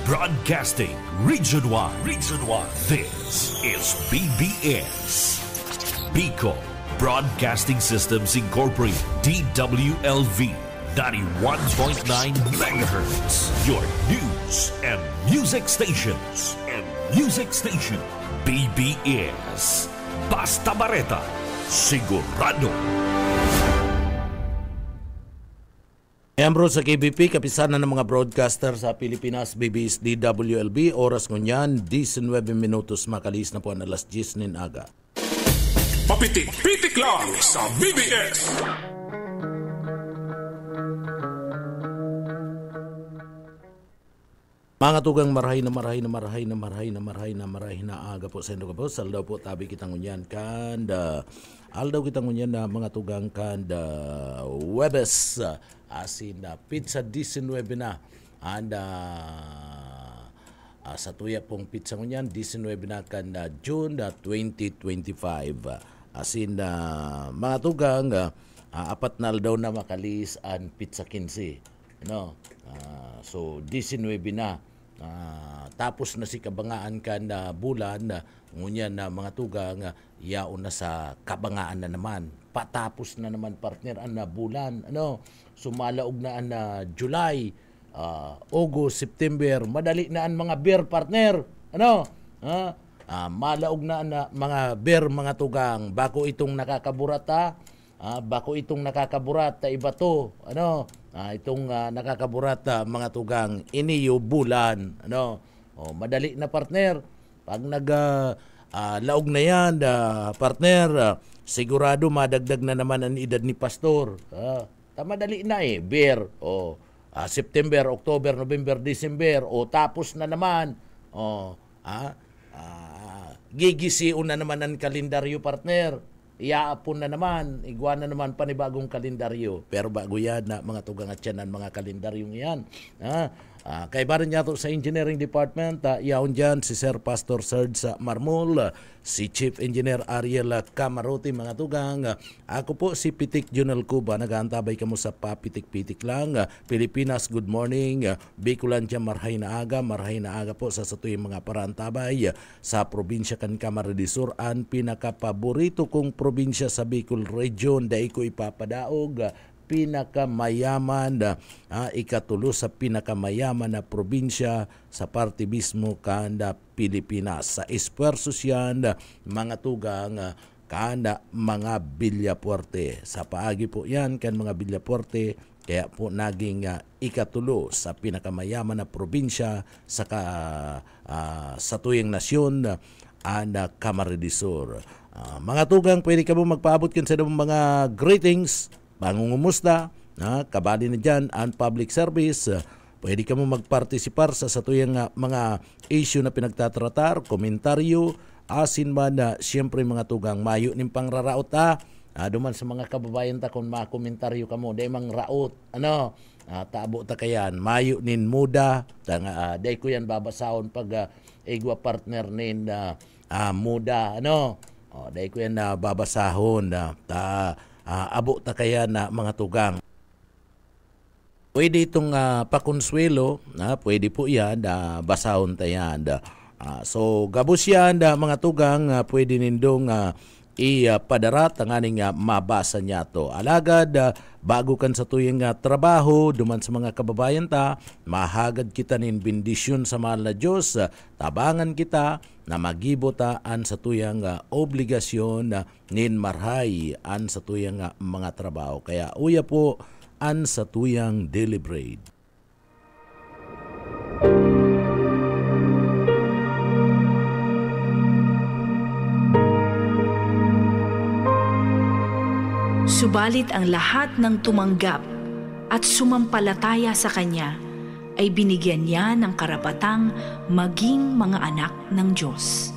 Broadcasting Region 1. Region 1. This is BBS. Bicol Broadcasting Systems Incorporated. DWLV 91.9 MHz. Your news and music stations. BBS. Basta Bareta. Sigurado. Miyembro sa KBP, kapisanan ng mga broadcaster sa Pilipinas, BBS DWLB, oras ngunyan, 19 minutos makalis na po ang alas 10 nin aga. Papitik-pitik lang sa BBS. Mga tugang marahay na aga po sa inyo po. Saldaw po tabi kitang ngunyan kanda. Aldaw kitang ngunyan na mga tugang kanda Webes. Asin na pizza 19 na. And sa tuya pong pizza ngunyan, 19 na kanda June 2025. Asin na mga tugang apat na aldaw na makalis ang pizza 15. No? So 19 na. Tapos na si kabangaan ka na bulan ngunyan na mga tugang yaon na sa kabangaan na naman. Patapos na naman partner ang na bulan. Sumalaog na ang July, August, September. Madali na ang mga beer partner. Malaog na ang mga beer mga tugang. Bako itong nakakaburata. Bako itong nakakaburata iba to. Itong nakakaburata mga tugang iniyo bulan. Madali na partner. Pag laog na yan partner, sigurado madagdag na naman ang edad ni pastor. Madali na beer. September, October, November, December. Tapos na naman. Gigisiun na naman ang kalendaryo partner. Iaapon na naman, igwa na naman panibagong kalendaryo. Pero bago yan na mga tugang at yan mga kalendaryong yan. Kay barin niya to sa engineering department, yaon dyan si Sir Pastor Serge sa Marmol, si Chief Engineer Ariel Camarote mga tugang. Ako po si Pitik Junel Cuba, nag-aantabay kamo sa papitik-pitik lang. Pilipinas, good morning. Bicolan dyan, marhay na aga po sa satuyang mga parantabay sa probinsya kan Camarines Sur. Ang pinakapaborito kong probinsya sa Bicol Region, dahil ko ipapadaog pinakamayaman ikatulo sa pinakamayaman na probinsya sa parte mismo kanda Pilipinas. Sa espuerso siyan mga tugang kanda mga Villapuerte. Sa paagi po yan kan mga Villapuerte, kaya po naging ikatulo sa pinakamayaman na probinsya sa tuyang nasyon ang Camarines Sur. Mga tugang, pwede ka mo magpaabot kan sa mga greetings, pangungumusta, kabali na dyan ang public service. Pwede ka mo magpartisipar sa satuyang mga issue na pinagtatratar, komentaryo, asin man na siyempre mga tugang mayo ning pangraraot duman sa mga kababayan ta kung makomentaryo ka mo, day mang raot, taabo ta kayan, mayo nin muda, day ko yan babasahon pag igwa partner nin muda, day ko yan babasahon, abo ta kaya na mga tugang. Pwede itong pakonsuelo, pwede po yan, basahon ta yan. So gabos yan mga tugang, pwede nindong ipadarat ang aning mabasa niya to. Alagad, bago kan sa tuyang trabaho, duman sa mga kababayan ta, mahagad kita nin bendisyon sa mahal na Diyos, tabangan kita na magibota an sa tuyang obligasyon nin marhay an sa tuyang mga trabaho. Kaya uya po an sa tuyang daily bread. Subalit ang lahat ng tumanggap at sumampalataya sa Kanya ay binigyan niya ng karapatang maging mga anak ng Diyos.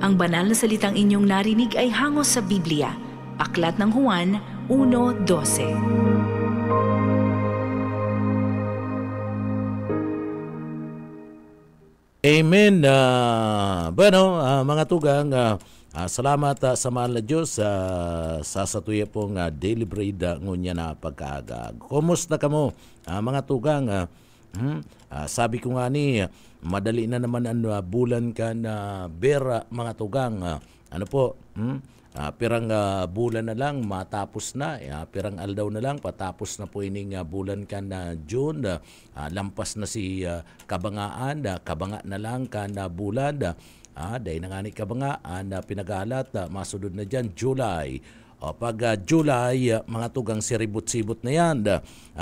Ang banal na salitang inyong narinig ay hangos sa Biblia, Aklat ng Juan 1:12. Amen. Mga tugang, salamat sa mahal na Diyos sa satuya pong daily bread ngunya na pagkaaga. Kumusta ka mo, mga tugang? Sabi ko nga ni, madali na naman ang bulan ka na bera mga tugang. Ano po? Pirang bulan na lang matapos na, pirang aldaw na lang patapos na po ining bulan ka na June. Lampas na si kabangaan, kabanga na lang ka na bulan. Dahil na nga ni kabangaan na pinagalat, masudod na dyan July. Pag July, mga tugang siribot-sibot na yan.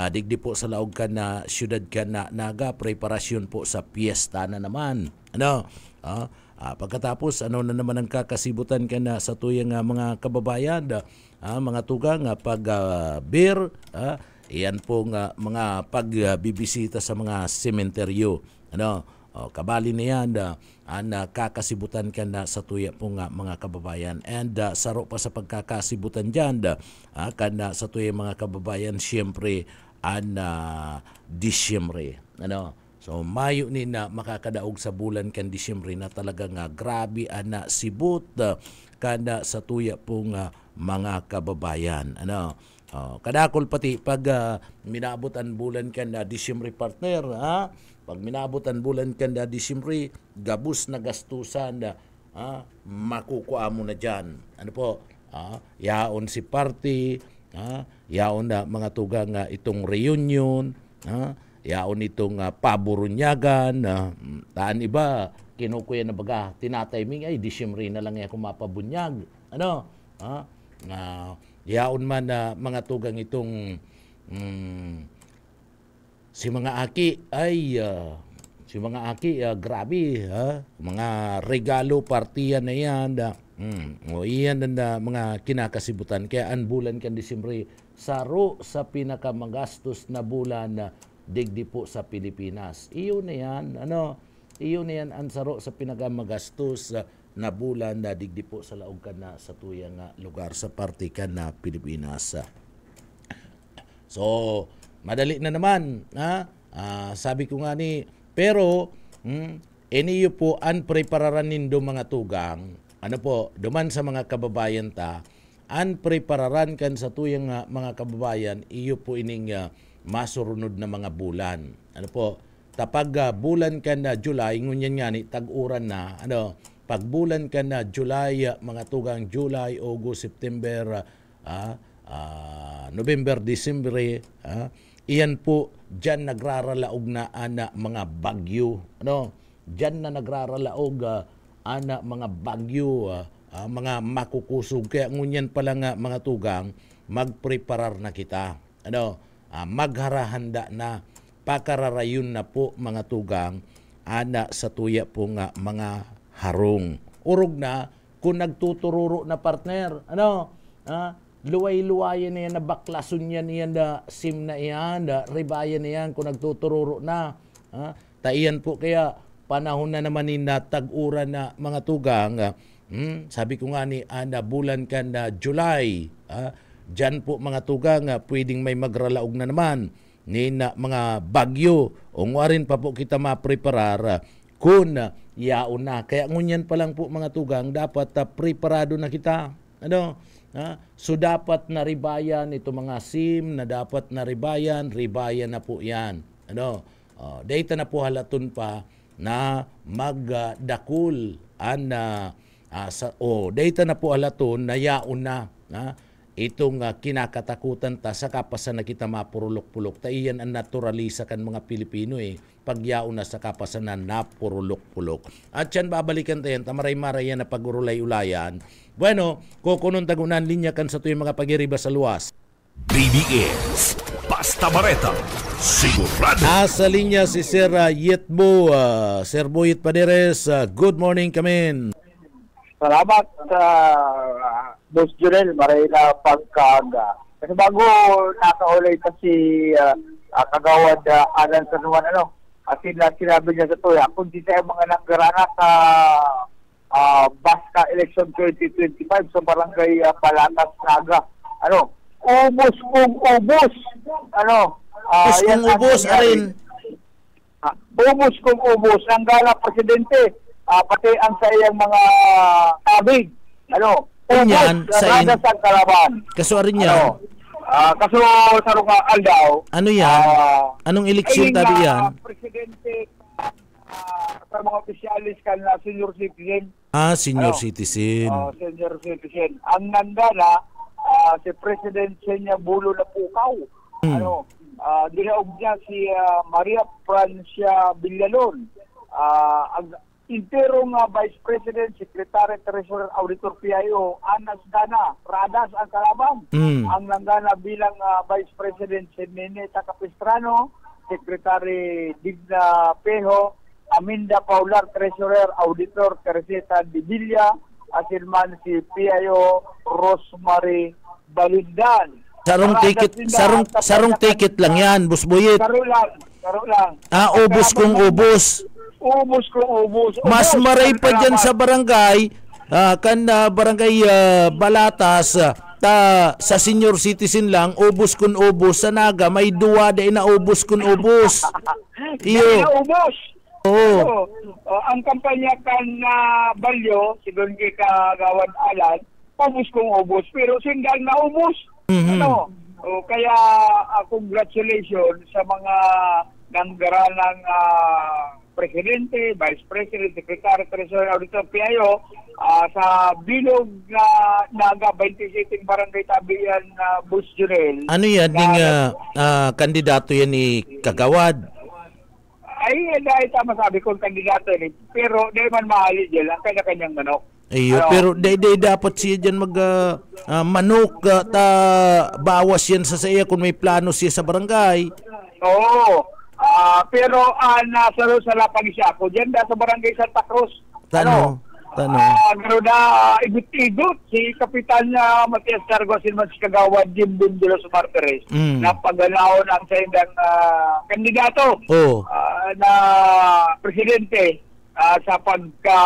Digdi po sa laog ka na syudad ka na naga, preparasyon po sa piyesta na naman. Ano? Pagkatapos, ano na naman ang kakasibutan ka na sa tuyang mga kababayan, mga tugang, pag beer, iyan po mga pagbibisita sa mga sementeryo. Ano? Kabali na yan, kakasibutan ka na sa tuya po mga kababayan. And saro pa sa pagkakasibutan dyan, kana sa tuya mga kababayan, siyempre, Disyembre. Ano? So, Mayo ni na makakadaog sa bulan kan Disyembre na talagang grabe na sibut kana sa tuya pong mga kababayan. Ano? Kadakol pati pag minabot ang bulan kan Disyembre partner, pag minabot ang bulan kan Disyembre, gabus na gastusan makukuha mo na dyan. Ano po? Yaon si party, yaon na mga tugang itong reunion, yaon itong paburunyagan, taan iba, kinukuya na baga, tinatiming, ay, Disyembre na lang ako mapabunyag. Ano? Yaon man mga tugang itong si mga aki, ay, grabe, mga regalo, partiyan na yan, iyan na mga kinakasibutan. Kaya ang bulan kan Disyembre, saro sa pinakamagastos na bulan na digdi po sa Pilipinas. Iyon na yan, iyon na yan ang saro sa pinakamagastos na bulan na digdi po sa laog ka na sa tuyang lugar sa parte ka na Pilipinas. So, madali na naman, sabi ko nga ni, pero iniyo po ang prepararan nindo mga tugang, ano po, duman sa mga kababayan ta, ang prepararan kan sa tuyang mga kababayan, iyo po ining masurunod na mga bulan. Ano po, tapag bulan ka na July, ngunyan nga ni, tag-uran na, pag bulan ka na July, mga tugang July, August, September, November, December, iyan po, dyan nagraralaog na mga bagyo. Dyan na nagraralaog mga bagyo, mga makukusog. Kaya ngunyan pala mga tugang, magpreparar na kita. Magharahanda na, pakararayon na po mga tugang, sa tuya po mga harong. Urog na, kung nagtutururo na partner, luway-luwayan na yan, na baklason yan na sim na yan, ribayan na yan, kung nagtutururo na. Taiyan po kaya, panahon na naman na tag-uran na mga tugang, sabi ko nga ni, bulan ka na July, dyan po mga tugang, pwedeng may magralaog na naman, mga bagyo, o rin pa po kita mapreparar, kung yaon na. Kaya ngunyan pa lang po mga tugang, dapat preparado na kita. So dapat na ribayan ito mga SIM na dapat na ribayan na po yan. Data na po halaton pa na magdakul data na po halaton na yaon na itong kinakatakutan ta sa kapasan na kita mapurulok-pulok. Iyan ang naturalisa kan mga Pilipino pagyaon na sa kapasan na napurulok-pulok. At yan babalikan tayo, tamaray-maray yan na pagurulay-ulayan. Bueno, kukunon tagunan linya kan sa tuyong mga pagiriba sa luwas. BBS Basta Bareta, sigurado. Nasa linya si Sir Yetbo, Sir Boyet Paderes. Good morning, kamin. Salamat sa Boss Junel, maray na pagkaga. Kasi bago nakaulay kasi kagawad Alan San Juan, sinabi niya sa tuya, kung di tayo mga nanggarana sa Basta Election 2025 sa Barangay Palatas, Naga. Ubos kung ubos. Kung ubos, arin. Ubos kung ubos. Ang gala presidente, pati ang sa iyang mga tabig. Yan, sa kalaban. Kaso arin yan. Kaso sa Aldaw. Ano yan? Anong eleksyon tabi yan? presidente sa mga opisyalis kan na senior citizen. Senior citizen. Senior citizen. Ang nandana, si President Senya Bulo na Pukaw. Dinaog niya si Maria Francia Villalon. Ang interong Vice President, Secretary, Treasurer, Auditor, PIO, Anas Dana, Radas ang kalaban. Ang nandana bilang Vice President, si Neneta Capistrano, Secretary Digna Pejo, Aminda Paular, Treasurer, Auditor, Teresita Divilla, asinman si PIO Rosemary Balindan. Sarong ticket lang yan, Busboyet. Karo lang. Ubos kung ubos. Ubos kung ubos. Mas maray pa dyan sa barangay, barangay Balatas, sa senior citizen lang, ubos kung ubos. Sa Naga, may duwa na inaubos kung ubos. Iyo. Ubos. Oo. Ang kampanya kan na Balyo, si Don kay Kagawad Alan, ubos kung ubos, pero singgal na ubos. Kaya congratulations sa mga nanggaranang Presidente, Vice President, Secretary, Treasurer, Auditor, PIO sa bilog na Naga 27 Barangay Tabian Bus Junel. Ano yan, kandidato yan ni Kagawad? Ay, dahil tama sabi kong kandidato yan, pero di man mahali dyan ang kanya-kanyang manok. Pero dapat siya dyan manok bawas yan sa saya kung may plano siya sa barangay. Oo. Pero nasa lapang siya ako dyan sa barangay Santa Cruz. Tanong. Pero igot-igot si Kapitan Matias Cargo asinman si Kagawad Jim de los Martires na paganaon ang sa indang kandidato na presidente sa pagka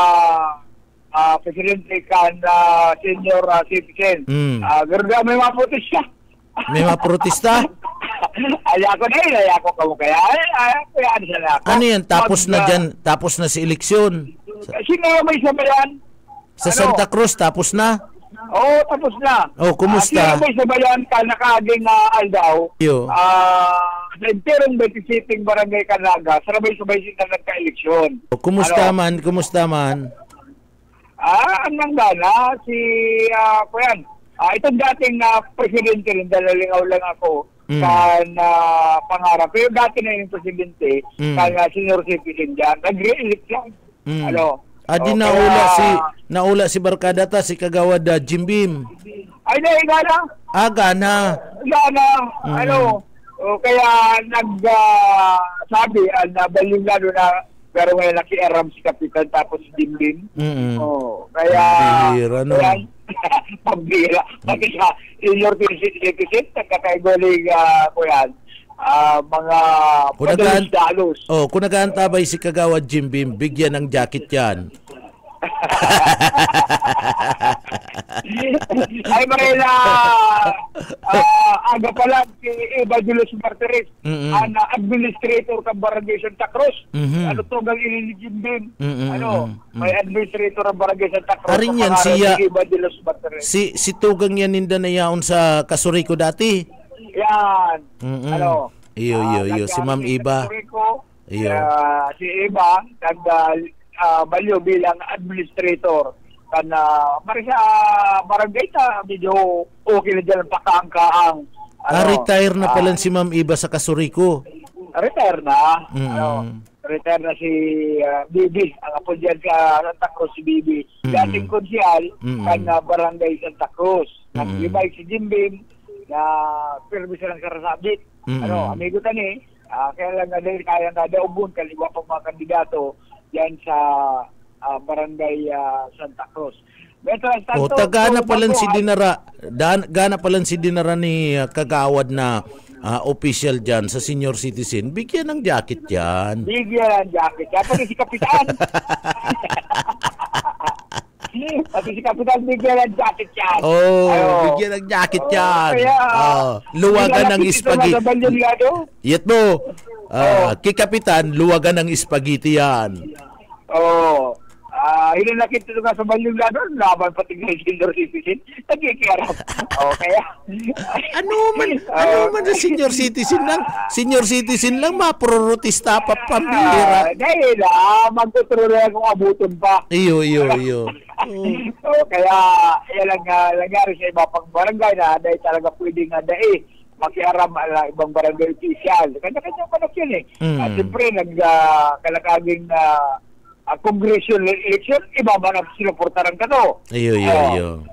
presidente kan senior citizen. Garga may maprotesta. May maprotesta? Ayako kamo kaya. Ano yan? Tapos na si eleksyon. Sino may sabayan? Sa Santa Cruz, tapos na? Oo, tapos na. Kumusta? Sino may sabayan ka nakaging Aldaw? Sa interong 27 barangay Kanaga, sabay-sabay sila nagka-eleksyon. Kumusta man? Ang nanggana, si Kuyan. Itong dating presidente rin, dalalingaw lang ako, pangarap. Pero dati na yung presidente, senior citizen dyan, nag-re-elect lang. Naula si Barkada si Kagawad Jim Beam. Ay, gana. Gana. Kaya nagsabi, nabalingado na, pero may nakiaram si Kapitan tapos si Jim Beam. Kaya, pambira. Pati sa senior citizen, nagkakaigoling ko yan. Mga padalos-dalos. Kung nag-aantabay si Kagawad Jim Beam, bigyan ng jacket yan. Ay Marela, aga pa lang si Eva de los Martires, administrator ng Barangay Santa Cruz. Ano to gang Jim Beam? May administrator ng Barangay Santa Cruz. Arin yan siya, Eva de los Martires. si Tugang yan ninda na yaon sa Kasuriko dati. Yan. Iyo. Si Ma'am Iba. Si Iba, Balyo bilang administrator. Marisa barangay ta, medyo okay na dyan pakaang-kaang. Retire na pala si Ma'am Iba sa Kasuriko. Retire na. Retire na si Bibi. Ang apo dyan sa Santa Cruz si Bibi. Dating konsyal barangay Santa Cruz. Nag-ibay si Jim Beam na permis lang karasabit. Amigo tani, kaya lang dahil kaya nga daubon kaliwa pang mga kandidato yan sa barangay Santa Cruz. Gana pala si Dinara ni Kagawad na official dyan sa senior citizen. Bigyan ng jacket yan. Bigyan ng jacket yan. Pati si Kapitan. Pati si Kapitan bigyan ng jacket yan. Bigyan ng jacket yan. Luwagan ng spaghetti. Yet mo, kay Kapitan, luwagan ng spaghetti yan. hinanakit ito nga sa balyong lado, laban pati ng senior citizen, nagkikirap. Kaya... ano man na senior citizen lang? Senior citizen lang, maprorotista pa pambihira. Dahil, magtuturo na kung abutin pa. Iyo. Kaya, yan lang nangyari sa iba pang barangay na dahil talaga pwedeng makiaram ibang barangay official. Kanya-kanya pa na yun At siyempre, kalakaging congressional election, iba man ang sinuportaran ka to. Iyo.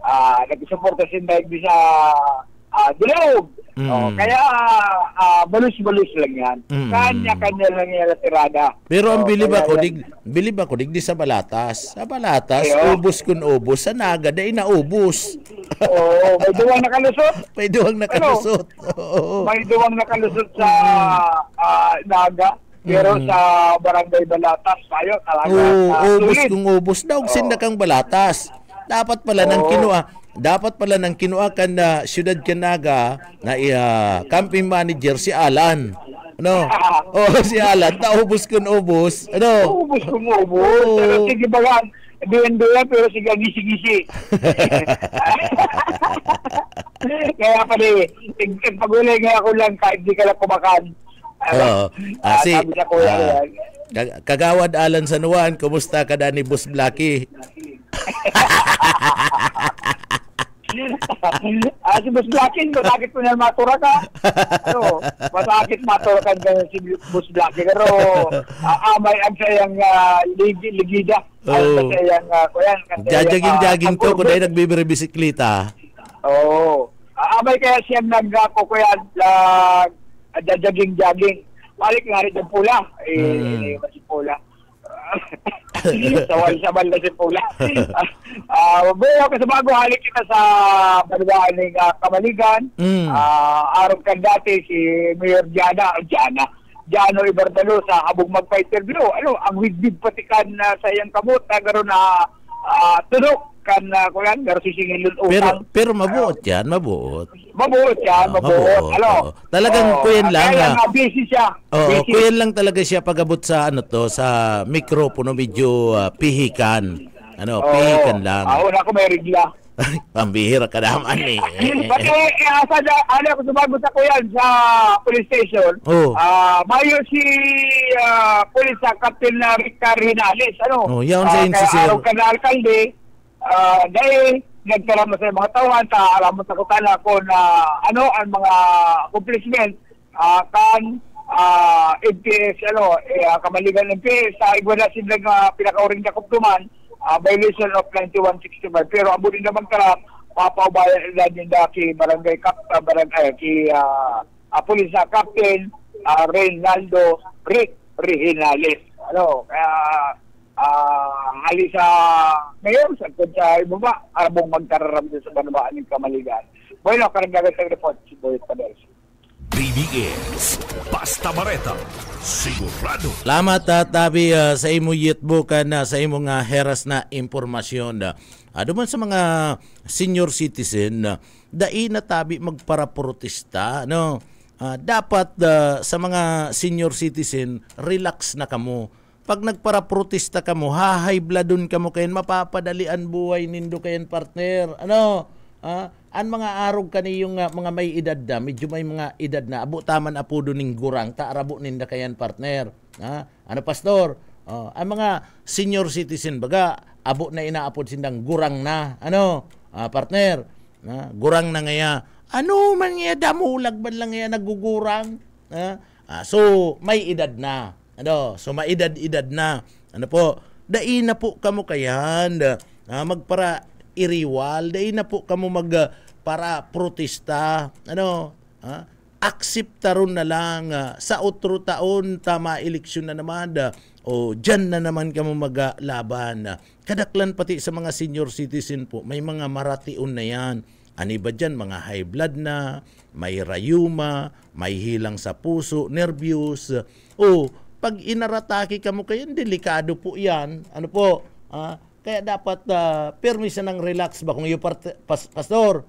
Nagsuporta sin dahil sa Dilaog. Kaya, balus-balus lang yan. Kanya-kanya lang yan na tirada. Pero ang bilib ako, digdi sa Balatas. Sa Balatas, ubos kun ubos. Sa Naga, dahil naubos. May duwang nakalusot. May duwang nakalusot. May duwang nakalusot sa Naga. Pero sa Barangay Balatas, tayo talaga. Ubos kung ubos. Daog sinda kang Balatas. Dapat pala ng kinuha kan na Siyudad Canaga na camping manager si Alan. Ano? Si Alan, naubos kung ubos. Ano? Ubos kung ubos. Pero sige bagan, duyan-duyan pero sige gisi-gisi. Kaya pala pag-ulay nga ako lang kahit di ka lang kumakan. Sabi sa kuya Kagawad Alan San Juan, kumusta ka na ni Boss Blacky? Si Boss Blacky, masakit po na matura ka. Masakit matura ka si Boss Blacky. Pero amay ang sayang ligida. Ang sayang kuyan. Jaging to kung dahil nagbibiribisiklita. Amay kaya siyang nagkukuyan jaging. Balik nga rin yung pula. Si pula. Sawal-sabal na si pula. Buyo kasi bago halik kita sa balwaan ng Kamaligan. Araw ka dati si Mayor Jano Ibardalo sa habong magpa-interview. Ang widbid patikan na sa iyang kamot na gano'n na tunok kan kuyan garo sisingil utang. Pero mabuot yan, mabuot. Mabuot. Talagang kuyan lang. Kaya busy siya. Kuyan lang talaga siya pagabot sa sa mikropono medyo pihikan. Pihikan lang. Una ko may rigla. Pambihira ka naman Pati ako sumagot sa kuyan sa police station. Mayo si police Captain Ricar Hinales. Yan sa insisir. Araw ka na alkalde. Dahil nagkaroon sa mga tawan sa alam mo sa kutala ko na ang mga accomplishment MPS Kamaligan MPS sa igwala sila pinakauring na kuptuman violation of 9165 pero abo din naman karap papaubayan nila din ki barangay police captain Reynaldo Rehinales kaya hali sa ngayon sa ibaba arabong magkararam sa banabaan ng Kamaligan. Bueno, karagdagan sa report si Boyet Padres. BBS Basta Bareta sigurado. Salamat Tabi sa imo yitbukan na sa imo nga heras na impormasyon. Duman sa mga senior citizen dai na Tabi magparaprotesta dapat sa mga senior citizen relax na kamo. Pag nagparaprotesta ka mo, hahaybladon ka mo kayan, mapapadalian buhay nindo kayan partner. Ang mga arog kaniyong mga may edad na, medyo may mga edad na, abo taman apo doon ng gurang, taarabo ninda kayan partner. Pastor? Ang mga senior citizen, baga, abo na inaapod sindang gurang na. Partner? Gurang na ngaya. Man ngaya, damulag ba lang ngaya nagugurang? So, may edad na. So maedad-edad na. Dai na po kamo kayan magpara iriwal, dai na po kamo para protesta. Aksepta ron na lang sa otro taon tama eleksyon na naman dyan na naman kamo maglaban. Kadaklan pati sa mga senior citizen po, may mga maration na yan. Ani ba dyan, mga high blood na, may rayuma, may hilang sa puso, nervyos. Pag inaratake ka mo kayo, delikado po yan. Kaya dapat permission ng relax ba kung yung pastor.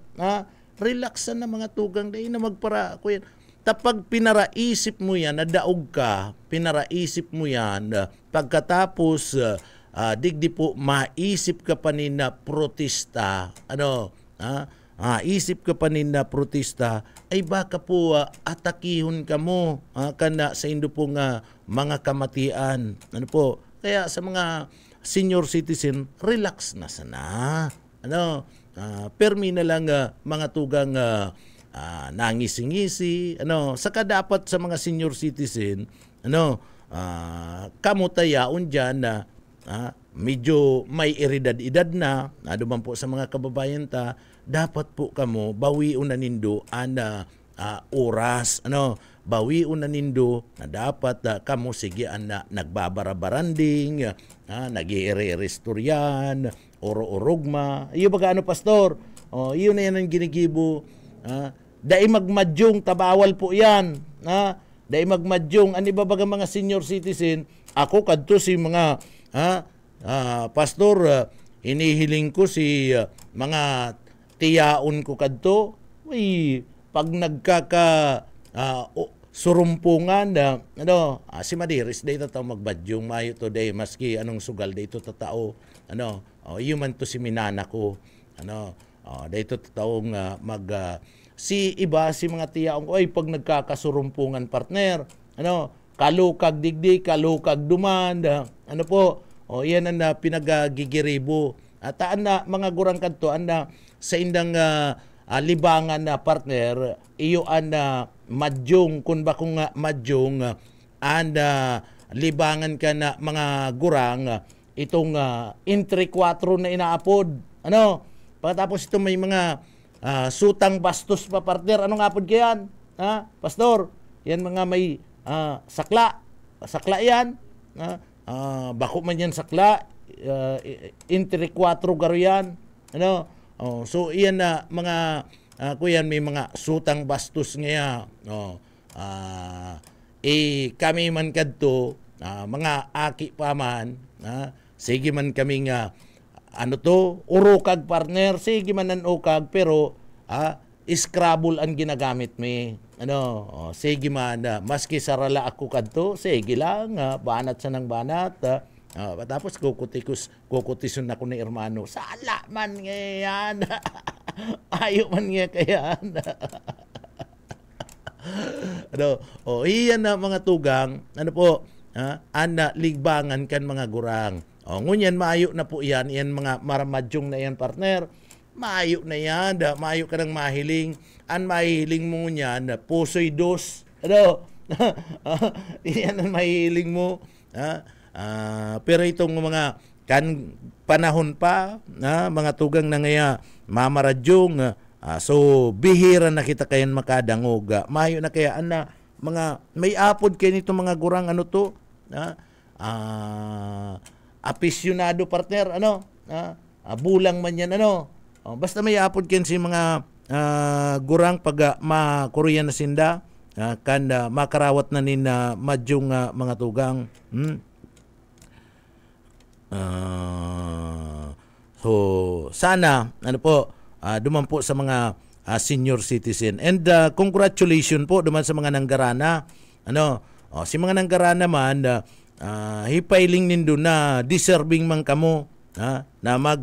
Relax na mga tugang dahil na magpara. Tapag pinaraisip mo yan, nadaog ka, pinaraisip mo yan, pagkatapos digdi po maisip ka pa na protesta, isip ka pa na protesta, ay baka po atakihon ka mo kana sa indo po nga mga kamatian. Ano po? Kaya sa mga senior citizen, relax na sana. Permi na lang mga tugang nangisi-ngisi. Saka dapat sa mga senior citizen, kamutayaon dyan na medyo may edad-edad na, duman po sa mga kababayan ta, dapat po kamo bawiun na nindo oras, bawiun na nindo na dapat kamo sige na nagbabarabaranding, nag-i-restoryan, oro-orogma. Iyo baga pastor? Iyo na yan ang ginigibo. Dai magmadyong tabawal po yan. Dai magmadyong ani ba baga mga senior citizen, ako kadto si mga pastor, inihiling ko si mga tiyaon ko kadto, pag surumpungan si Madiris day tataw magbadyong mayo to day maski anong sugal day to tatao human to si minana ko day to tataw si iba si mga tiyaon ko ay pag nagkakasurumpungan partner kalukag digdi kalukag duman yan ang pinagagigiribo at mga gurang kadto sa indang libangan na partner, iyo madyong, kun ba kung madyong, libangan ka na mga gurang, itong intri 4 na inaapod. Pagkatapos ito may mga sutang bastos pa partner, anong apod kayan? Pastor, yan mga may sakla yan. Bako man yan sakla, intri 4 garo yan. So iyan na mga kuyan may mga sutang bastos ngaya kami man kadto mga aki pa man sige man kami nga urukag partner sige man ang ukag pero Scrabble ang ginagamit mi sige man maski sarala ako kadto sige lang banat sa nang banat tapos kukutison ako ni hermano. Sala man ngayon. Ayaw man nga kayan. Iyan na mga tugang. Ligbangan kan mga gurang. Ngunyan, maayo na po yan. Yan mga maramadyong na yan, partner. Maayo na yan. Maayo ka ng mahiling. Ang mahiling mo yan, pusoy dos. Yan ang mahiling mo. Pero itong mga panahon pa mga tugang na ngaya mamaradyong so bihira na kita kayan makadangog mayo na kaya mga may apod kayo nito mga gurang apisyonado partner bulang man yan basta may apod kayo si mga gurang pag makuryan na sinda makarawat na nin madyong mga tugang so sana duman po sa mga senior citizen and congratulations po duman sa mga nanggarana si mga nanggarana man hipailing nindo na deserving man kamo na mag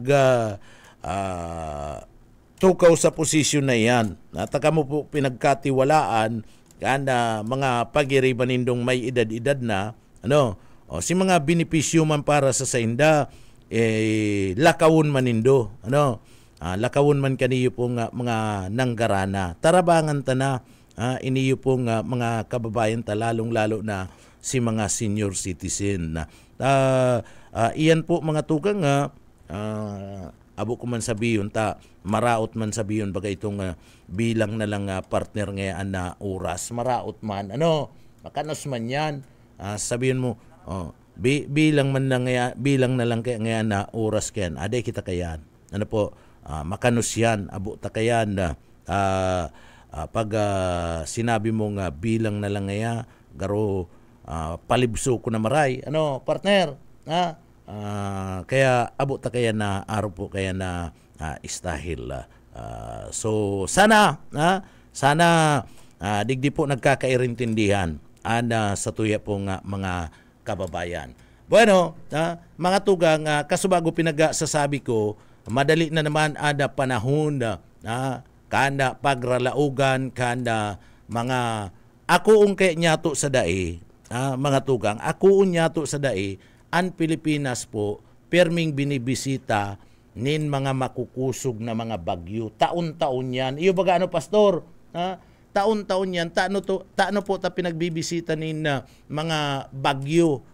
tukaw sa posisyon na yan at kamo po pinagkatiwalaan mga pagiriban nindong may edad-edad na si mga benepisyo man para sa sainda lakawon man nindo lakawon man kaniyo pong mga nanggarana tarabangan ta na iniyo pong mga kababayan ta lalong-lalo na si mga senior citizen iyan po mga tugang abo ko man sabiyon maraot man sabiyon bagay itong bilang na lang partner ngayon na oras maraot man makanos man yan sabihin mo bilang na lang kaya ngayon na oras kayan aday kita kayan makanos yan abo ta kayan pag sinabi mo nga bilang na lang ngayon garo palibso ko na maray partner kaya abo ta kaya na araw po kaya na istahil so sana digdi po nagkakairintindihan sa tuya pong mga kababayan. Bueno, mga tugang, kasubago pinagsasabi ko, madali na naman ada panahon kanda pagralaugan, kanda mga ako kay nyato sa dae, mga tugang, ako nyato sa dae, ang Pilipinas po, perming binibisita nin mga makukusog na mga bagyo. Taon-taon yan. Iyo baga pastor? Taon-taon yan. Taano po ta pinagbibisita nin mga bagyo.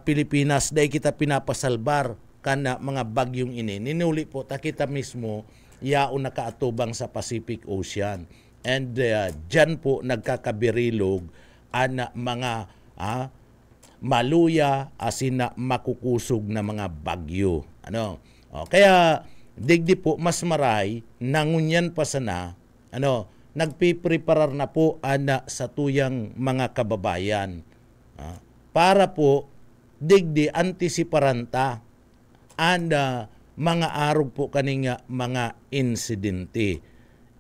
Pilipinas, dahil kita pinapasalbar kana mga bagyong ini. Ninuli po ta kita mismo yaon nakaatubang sa Pacific Ocean. And dyan po nagkakabirilog mga maluya asin na makukusog na mga bagyo. Kaya digdi po mas maray nangunyan pa sana nagpipreparar na po sa tuyang mga kababayan para po digdi antisiparanta mga arog po kaninga mga insidente.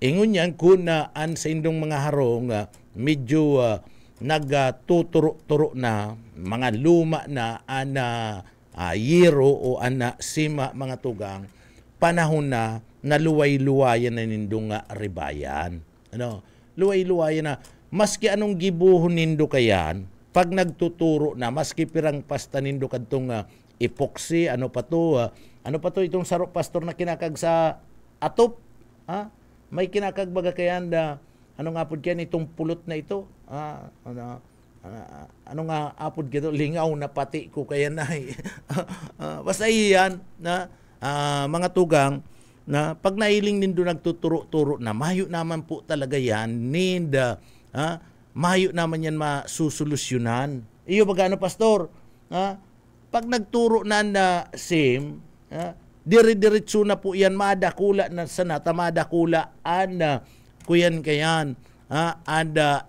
Ingon yan kung an sa indong mga harong medyo nagtuturo-turo na mga luma na yero o sima mga tugang panahon na naluway-luwayan na nindong ribayan. Luway-luwayan na maski anong gibuhon nindo kayan pag nagtuturo na maski pirang pasta nindo kadtong epoxy ano pa to itong sarok pastor na kinakag sa atop may kinakag baga kayan ano nga apod kyan itong pulot na ito ano nga apod kito lingaw na pati ko kaya na basta iyan na mga tugang na pag nailing nindo nagtuturo-turo na mayo naman po talaga yan mayo naman yan masusolusyonan. Iyo baga pastor pag nagturo na sim dire-diretso na po yan madakula na sana tamadakula kuyan kayan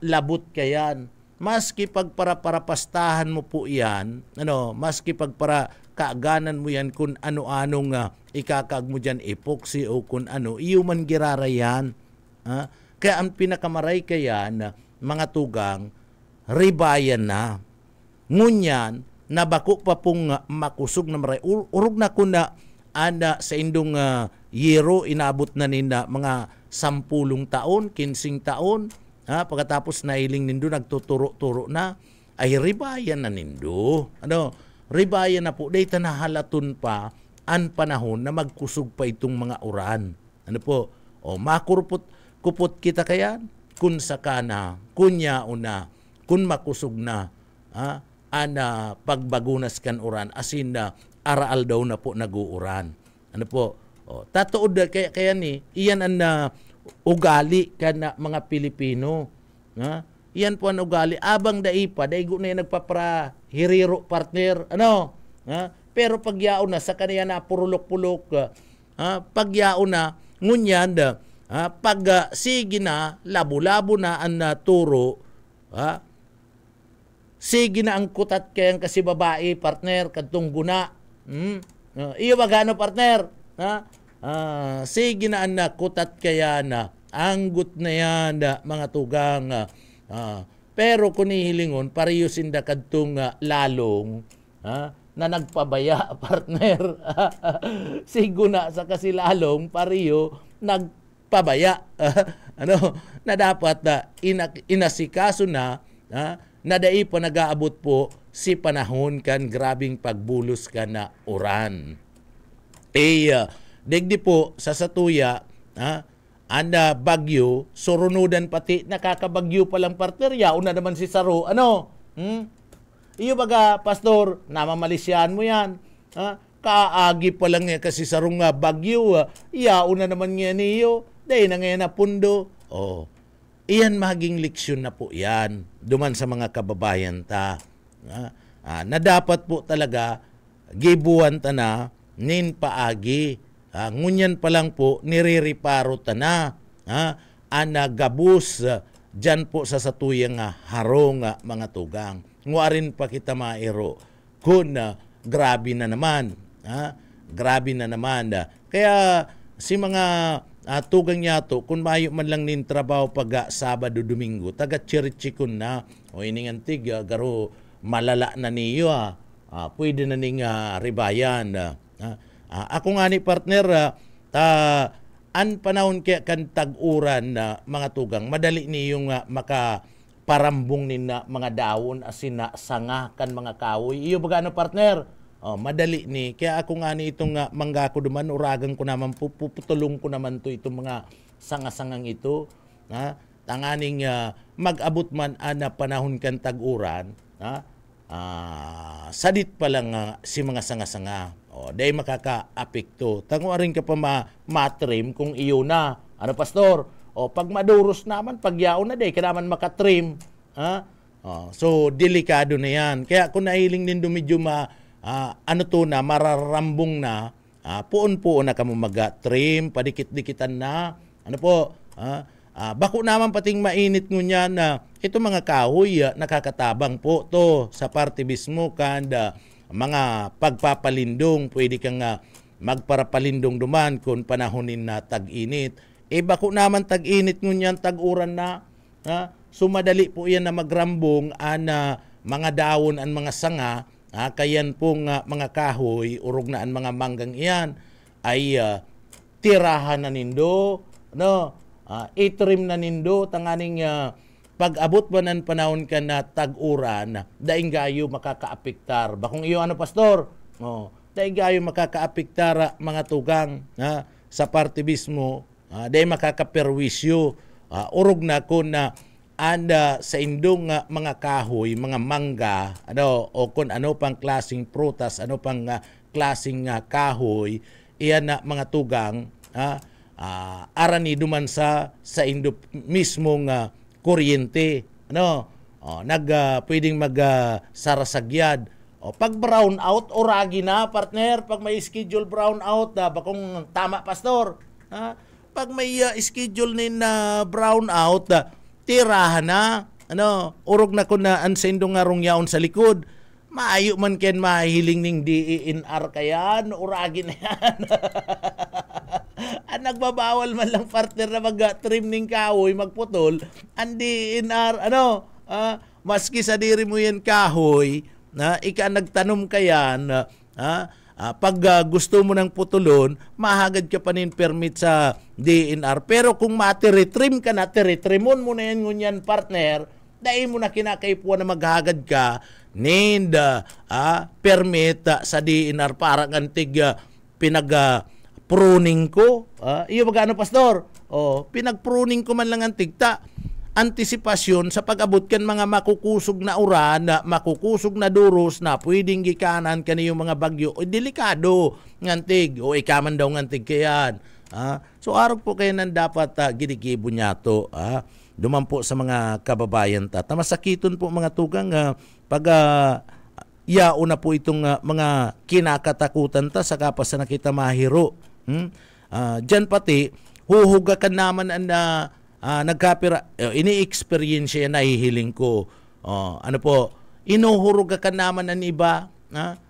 labot kayan maski pagpara-parapastahan mo po yan maski kaaganan mo yan kung ano-anong ikakag mo dyan epoxy o kung ano iyo man girarayan kaya ang pinakamaray kayan mga tugang ribayan na ngunyan nabako pa pong makusog na maray urog na kuna sa indong yero inabot na nina mga 10 taon, 15 taon. Pagkatapos nailing nindo nagtuturo-turo na ay ribayan na nindo. Ribayan na po dahil nahalaton pa ang panahon na magkusog pa itong mga uran. Makurupot kita kayan kun sakana, kunya una, kun makusog na pagbagunas kan uran asin na araal daw na po naguuran. Tatuod kaya ni iyan ang ugali kana mga Pilipino. Iyan po ang ugali abang daipa daigo na yan nagpapara hiriro partner pero pagyao na sa kaniya na purulok-pulok pagyao na ngunyan pag sige na labo-labo na ang turo sige na ang kutat kayang kasi babae partner kadtong guna iyo bagano partner sige na ang kutat kaya na anggut na yan mga tugang pero kung ihilingon pariyusin da kadtong lalong na nagpabaya partner sigo na sa kasi lalong pariyo nagpabaya na dapat inasikaso na nadai pa nag-aabot po si panahon kan grabing pagbulos ka na uran. Digdi po sa satuya anda bagyo surunudan pati nakakabagyo pa lang partner yaon na naman si Saro iyo baga pastor namamalisyan mo yan kaagi pa lang kasi Sarong bagyo yaon na naman nga niyo dahil na ngayon na pundo iyan maging leksyon na po yan duman sa mga kababayan ta na dapat po talaga gibuan ta na nin paagi ngunyan pa lang po nireriparo ta na gabus dyan po sa satuyang harong mga tugang nguarin pa kita mairo kung grabe na naman kaya si mga tugang yato kung mayo man lang nin trabaho pag Sabado Domingo taga chirichikon na o iningantig garo malala na niyo pwede na ning ribayan. Ako nga ni partner, an panahon kaya kan tag-uran na mga tugang, madali niyong makaparambong nin na mga daon asin na sanga kan mga kahoy. Iyo baga partner? Madali ni. Kaya ako nga ni itong mangga ko duman, uragan ko naman, puputulong ko naman to itong mga sanga-sangang ito. Tanganing mag-abot man na panahon kan tag-uran, sadit pa lang si mga sanga-sanga. Dahil makaka-apekto. Tango rin ka pa matrim kung iyo na. Ano, pastor? Pag maduros naman, pag yaon na dahil ka naman makatrim. So, delikado na yan. Kaya kung nahiling din medyo mararambong na, puon-puon na ka mo mag-trim, padikit-dikitan na. Ano po? Bako naman pating mainit ngunya na ito mga kahoy nakakatabang po to sa parte mismo kanda mga pagpapalindong, pwede kang magparapalindong duman kung panahonin na tag-init. Bako naman tag-init ngunyan, tag-uran na, sumadali po yan na magrambong mga daon ang mga sanga, kayan pong mga kahoy, urog na ang mga manggang iyan, ay tirahan na nindo, itrim na nindo, tanganing pag-abot ba ng panahon ka na tag-uran, daing gayo makakaapektar. Bakong iyo pastor? Daing gayo makakaapektar mga tugang sa parte mismo, daing makakaperwisyo. Urog na ko na anda sa indong mga kahoy, mga mangga, o kung ano pang klaseng prutas, ano pang klaseng kahoy, iyan na mga tugang, arani duman sa indo mismong kuryente, pwedeng mag-sarasagyad. Pag brown out, oragi na, partner. Pag may schedule brown out, bakong tama, pastor. Pag may schedule nin brown out, tirahan na, urog na ko na ansendo nga rong yaon sa likod. Maayo man ken mahiling ning DENR kayan, uragi na yan. Nagbabawal man lang partner na mag-trim ning kahoy, magputol, ang DENR, maski sa diri mo yan kahoy, ika nagtanom kayan, pag gusto mo ng putulon, mahagad ka pa nin permit sa DENR. Pero kung matiritrim ka na, tiritrimon mo na yan ngunyan partner, dahil mo na kinakaipuan na maghagad ka, need permit sa DENR para ngantig pruning ko. Iyo magano pastor? Pinag-pruning ko man lang ang tigta. Antisipasyon sa pag-abot kan mga makukusog na uran, makukusog na duros na pwedeng gikanan kaniyong mga bagyo. Delikado ngantig. Ikaman daw ngantig kayan. So araw po kayo nang dapat ginigibo niya to. Duman po sa mga kababayan ta. Tamasakiton po mga tugang pag yao na po itong mga kinakatakutan ta sa kapas na kita mahiro. Diyan pati, huhugakan naman ang nagkapira, ini-experience yan na hihiling ko. Inuhurugakan naman ang iba na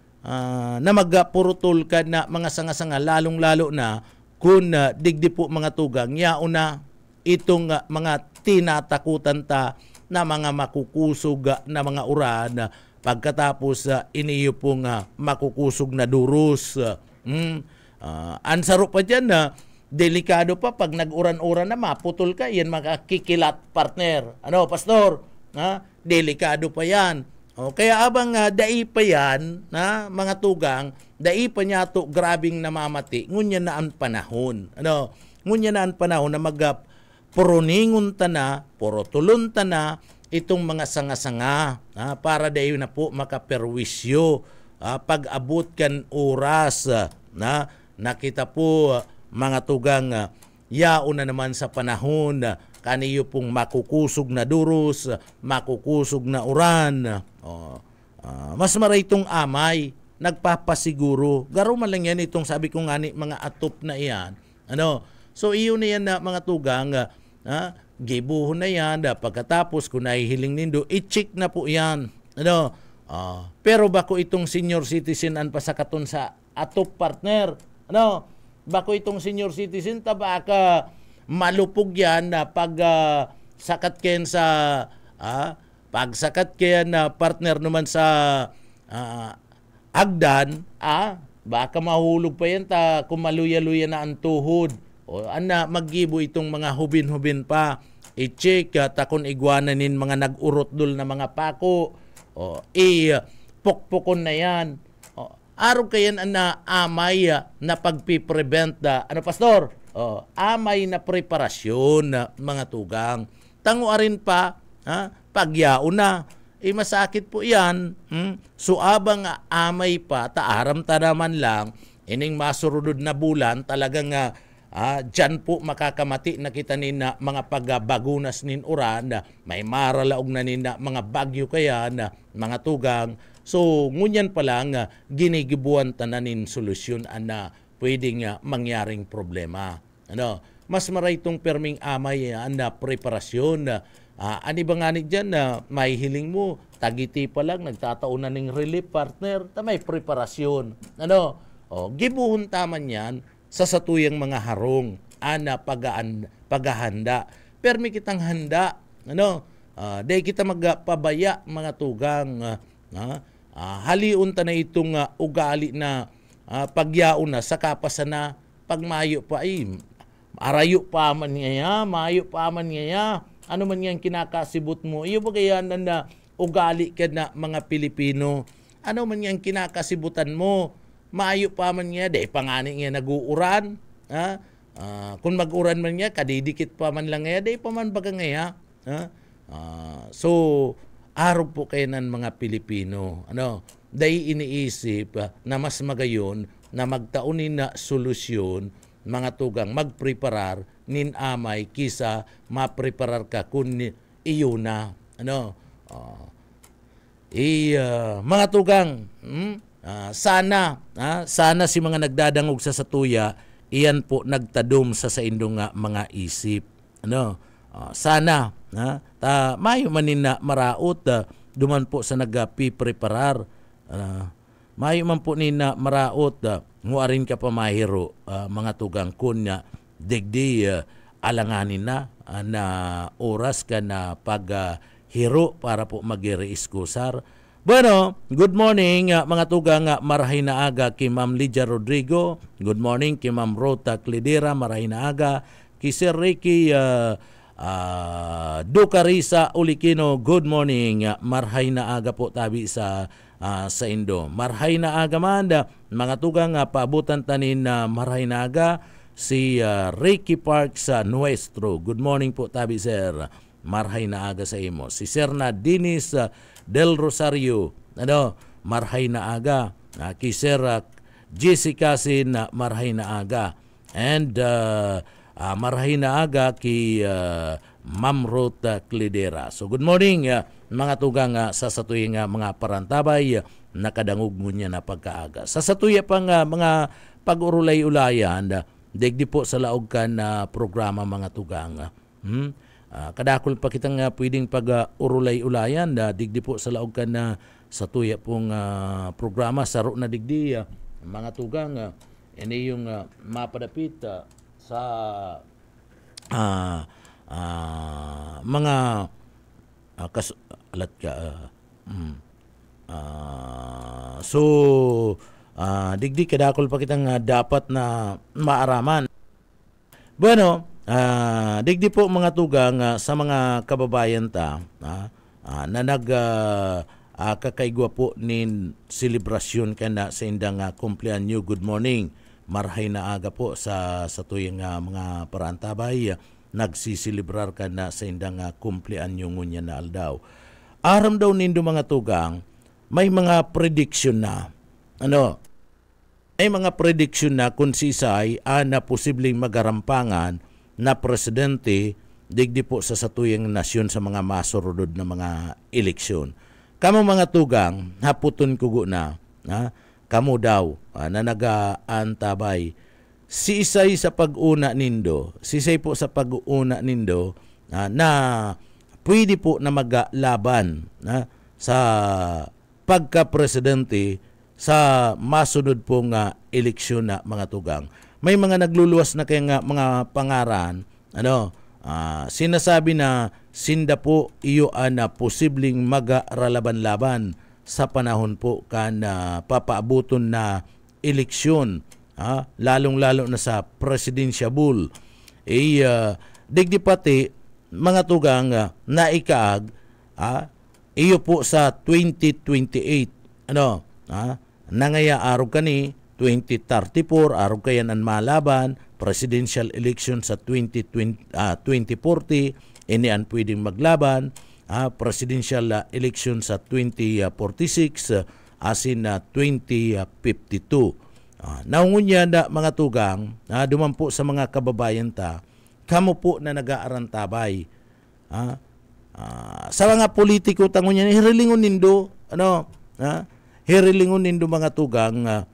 magpurutol ka na mga sanga-sanga, lalong-lalo na kung digdi po mga tugang, yao na itong mga tinatakutan ta na mga makukusog na mga uran pagkatapos iniyo pong makukusog na durus. Ansaro pa dyan delikado pa pag nag-uran-uran na maputol ka, yan makakikilat partner. Pastor? Delikado pa yan. Kaya abang dai pa yan, mga tugang, dai pa niya to grabing namamati, ngunya na ang panahon. Ngunya na ang panahon na puruningon ta na, purutulon ta na, itong mga sanga-sanga para dahil na po makaperwisyo pag-abot kan oras nakita po mga tugang yao na naman sa panahon kaniyo pong makukusog na durus, makukusog na uran. Mas maray itong amay nagpapasiguro. Garo man lang yan itong sabi ko nga ni mga atop na iyan. So iyo na yan na mga tugang gibuhon na yan, pagkatapos kung nahihiling nindo, i-check na po yan. Pero bako itong senior citizen an pasakaton sa atop partner. Bako itong senior citizen tabaka malupog yan na pag sakat ken sa pagsakat kaya na partner naman sa agdan, baka mahulog pa yan kung maluya-luya na ang tuhod. O maggibo itong mga hubin-hubin pa. I-check takon iguananin mga nag-urot-dul na mga pako. O pukpukon na yan. O, araw kayan na amay na pagpiprevent pastor? O, amay na preparasyon na mga tugang. Tango arin pa, pagyao na. Masakit po yan. So abang amay pa, taaram ta naman lang, ining masurudod na bulan, talagang dyan po makakamati na kita nina mga pagbagunas nin uran, may maralaog na nina mga bagyo kaya na mga tugang. So ngunyan pa lang ginigibuan tananin solusyon na pwedeng mangyaring problema. Mas maray itong perming amay na preparasyon. Ani ba nga dyan na may hiling mo, tagiti pa lang, nagtataon na ng relief partner, may preparasyon. Gibuhon taman yan sa satuyang mga harong, paghahanda. Permi kitang handa, dahil kita magpabaya mga tugang, haliun ta na itong ugali na pagyaon na sa kapasan na pagmayo pa arayo pa man niya, mayo pa man niya, ano man yang kinakasibot mo, iyo ba kaya na ugali ka na mga Pilipino, ano man yang kinakasibutan mo, maayo pa man niya, dahil pangani niya nag-uuran, kung mag-uran man niya, kadidikit pa man lang niya, dahil pa man baga niya, so, araw po kayo ng mga Pilipino, dahil iniisip na mas magayon na magtaunin na solusyon, mga tugang magpreparar nin amay kisa mapreparar ka kun iyo na mga tugang sana si mga nagdadangog sa satuya iyan po nagtadum sa indong mga isip sana mayo manin na maraot duman po sa nagpipreparar mayo man po nina maraot nguarin ka pa mahiro mga tugang kunya digdi alanganin na oras ka na paghiro para po mag-reiskusar. Bueno, good morning mga tugang, marahay na aga kay Ma'am Lydia Rodrigo, good morning kay Ma'am Rota Cledera, marahay na aga kay Sir Ricky Ducarisa Ulikino, good morning, marahay na aga po tabi sa Indo. Marhay na aga man, mga tugang paabutan tanin na marhay na aga si Ricky Park sa Nuestro. Good morning po tabi sir. Marhay na aga sa imo. Si Sir na Dinis Del Rosario, marhay na aga. Ki Sir Jessica Sin, marhay na aga. And marhay na aga ki Ma'am Rota Cledera. So good morning mga tugang sa satuyang mga parantabay nakadangog mo niya na pagkaaga. Sa satuya pang mga pag-urulay-ulayan, digdi po sa laog kan programa mga tugang. Kadakol pa kitang pwedeng pag-urulay-ulayan, digdi po sa laog kan satuya pong programa, saro na digdi mga tugang. Ini yung mapadapit sa mga digdi kadakol pa kitang dapat na maaraman. Bueno, digdi po mga tugang sa mga kababayan ta na kakaigwa po nin selebrasyon ka na sa indang kumpleanyo. Good morning. Marhay na aga po sa tuyang mga parantabay. Nagsisilibrar ka na sa indang kumpleanyo ngunya na aldaw. Aram daw nindo mga tugang, may mga prediction na. May mga prediction na kung sisay na posibleng magarampangan na presidente digdi po sa satuyang nasyon sa mga masurudod na mga eleksyon. Kamo mga tugang, haputon kugo na, kamo daw na nag-aantabay si isay sa pag-una nindo, si isay po sa pag-una nindo na pwede po na maglaban sa pagka-presidente sa masunod pong eleksyon na mga tugang. May mga nagluluwas na kaya mga pangaran sinasabi na sinda po iyo na posibleng magaralaban-laban sa panahon po kan papaabuton na eleksyon, lalong-lalo na sa presidential digdi pati mga tugang naikaag iyo po sa 2028 nangaya araw kani 2034 araw kayan ang malaban presidential election sa 2040 ini ang pwedeng maglaban presidential election sa 2046 asin na 2052 naungunya na mga tugang dumampo sa mga kababayan ta kamo po na nag-aarantabay sa mga politiko tangon yan hirilingon nindo hirilingon nindo mga tugang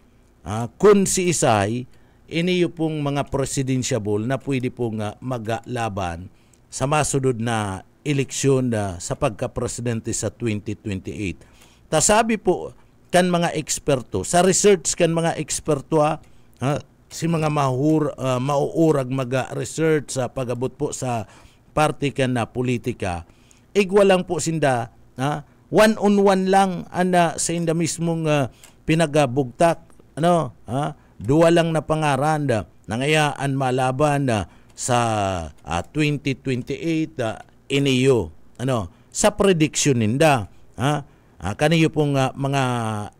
kun si Isay iniyo pong mga presidential na pwede pong maglaban sa masunod na eleksyon sa pagka-presidente sa 2028. Sabi po kan mga eksperto sa research kan mga eksperto si mga mauurag mag-research sa pagabot po sa party kan na politika igwa lang po sinda one-on-one lang sa inda mismong pinagabugtak duwa lang na pangaran nangayaan malaban sa 2028 iniyo sa prediction ninda kaniyo pong mga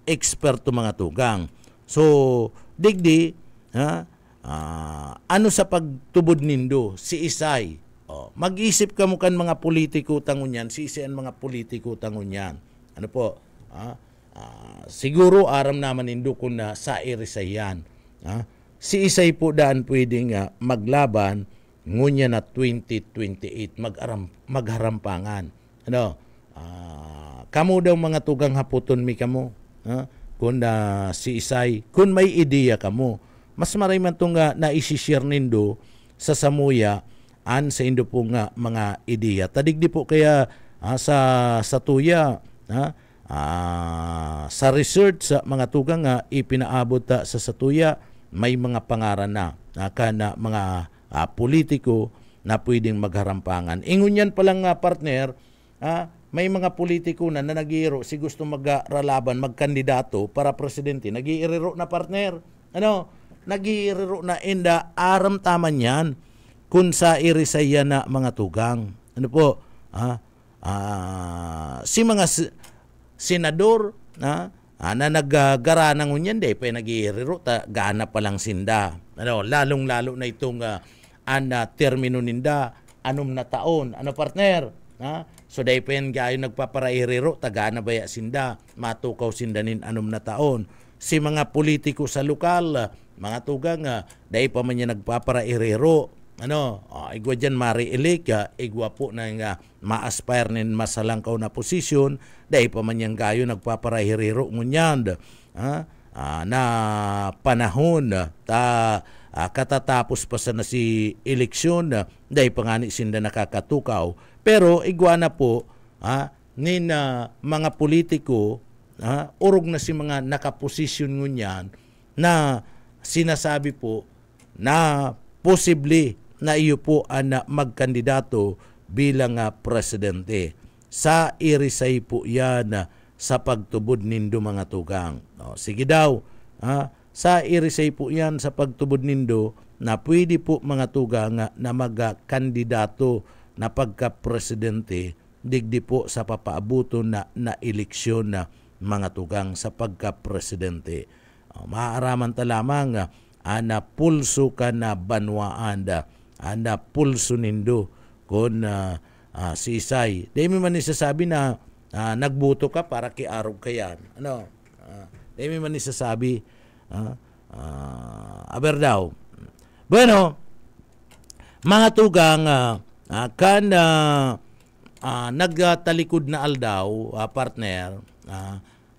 eksperto mga tugang so digdi ano sa pagtubod nindo si Isay mag-isip ka mo kan mga politiko tangon yan si Isay ang mga politiko tangon yan ano po siguro aram naman nindo kung sa Isay yan si Isay po daan pwedeng maglaban ngunya na 2028 magharampangan kamo daw mga tugang haputon mi kamo kung si Isay kung may ideya kamo mas maray man itong naisishare nindo sa samuya sa indo po mga ideya tadigdi po kaya sa tuya sa research sa mga tugang ipinaabot sa satuya may mga pangaran na kana mga politiko na pwedeng magharampangan ingon yan palang partner may mga politiko na nag-iiro si gusto magralaban magkandidato para presidente nag-iiro na partner nag-iiro na inda aram taman yan kung sa irisaya na mga tugang si mga senador na naggaranang unyan day pa nag-iiro gana pa lang sinda lalong-lalo na itong termino ninda anom na taon partner so day pa yan gayo nagpaparairiro tagana baya sinda matukaw sindanin anom na taon si mga politiko sa lokal mga tugang day pa man yan nagpaparairiro igwa dyan mari-elect igwa po na nga ma-aspire nin masalangkaw na posisyon day pa man yan gayo nagpaparahiriro ngunyan na panahon katatapos pa sa na si eleksyon day pa nga ni sinda nakakatukaw pero igwa na po nin mga politiko urog na si mga nakaposisyon ngunyan na sinasabi po na posible na iyo po magkandidato bilang presidente. Sa irisay po yan sa pagtubod nindo mga tugang. Sige daw, sa irisay po yan sa pagtubod nindo na pwede po mga tugang na magkandidato na pagka-presidente digdi po sa papaabuto na eleksyon na mga tugang sa pagka-presidente. Maaaraman ta lamang ana pulso ka na banwaan ana pulso nindo kung si Isay. Di mi man isasabi na nagbuto ka para kiarog ka yan. Di mi man isasabi aber daw. Bueno, mga tugang kan nagtalikod na aldaw partner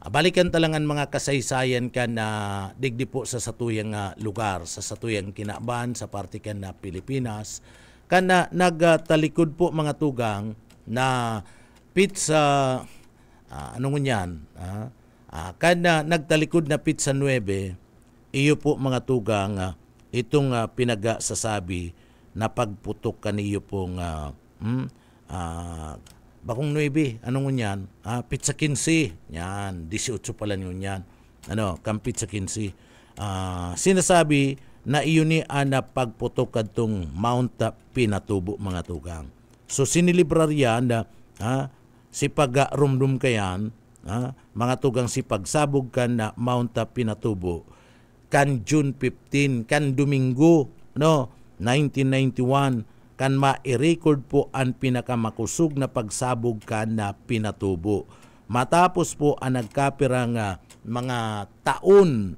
balikan talangan mga kasaysayan kan na digdi po sa satuyang lugar, sa satuyang kinaban, sa parte kan na Pilipinas. Kan na nagtalikod po mga tugang na pizza, anong yan? Kan na nagtalikod na pizza 9, iyo po mga tugang, itong pinagasasabi napagputok kaniyo pong bakong 9, anong yan? Pizza 15. Yan, 18 pala yun yan. Kang pizza 15. Sinasabi na iyon ni na pagputok kadtong Mount Pinatubo mga tugang. So sinilibrar yan na si pag-rumdum kayan, mga tugang si pagsabog kan na Mount Pinatubo kan June 15, kan Domingo, 1991, kan ma-record po ang pinakamakusog na pagsabog kan na Pinatubo. Matapos po ang nagkapirang mga taon,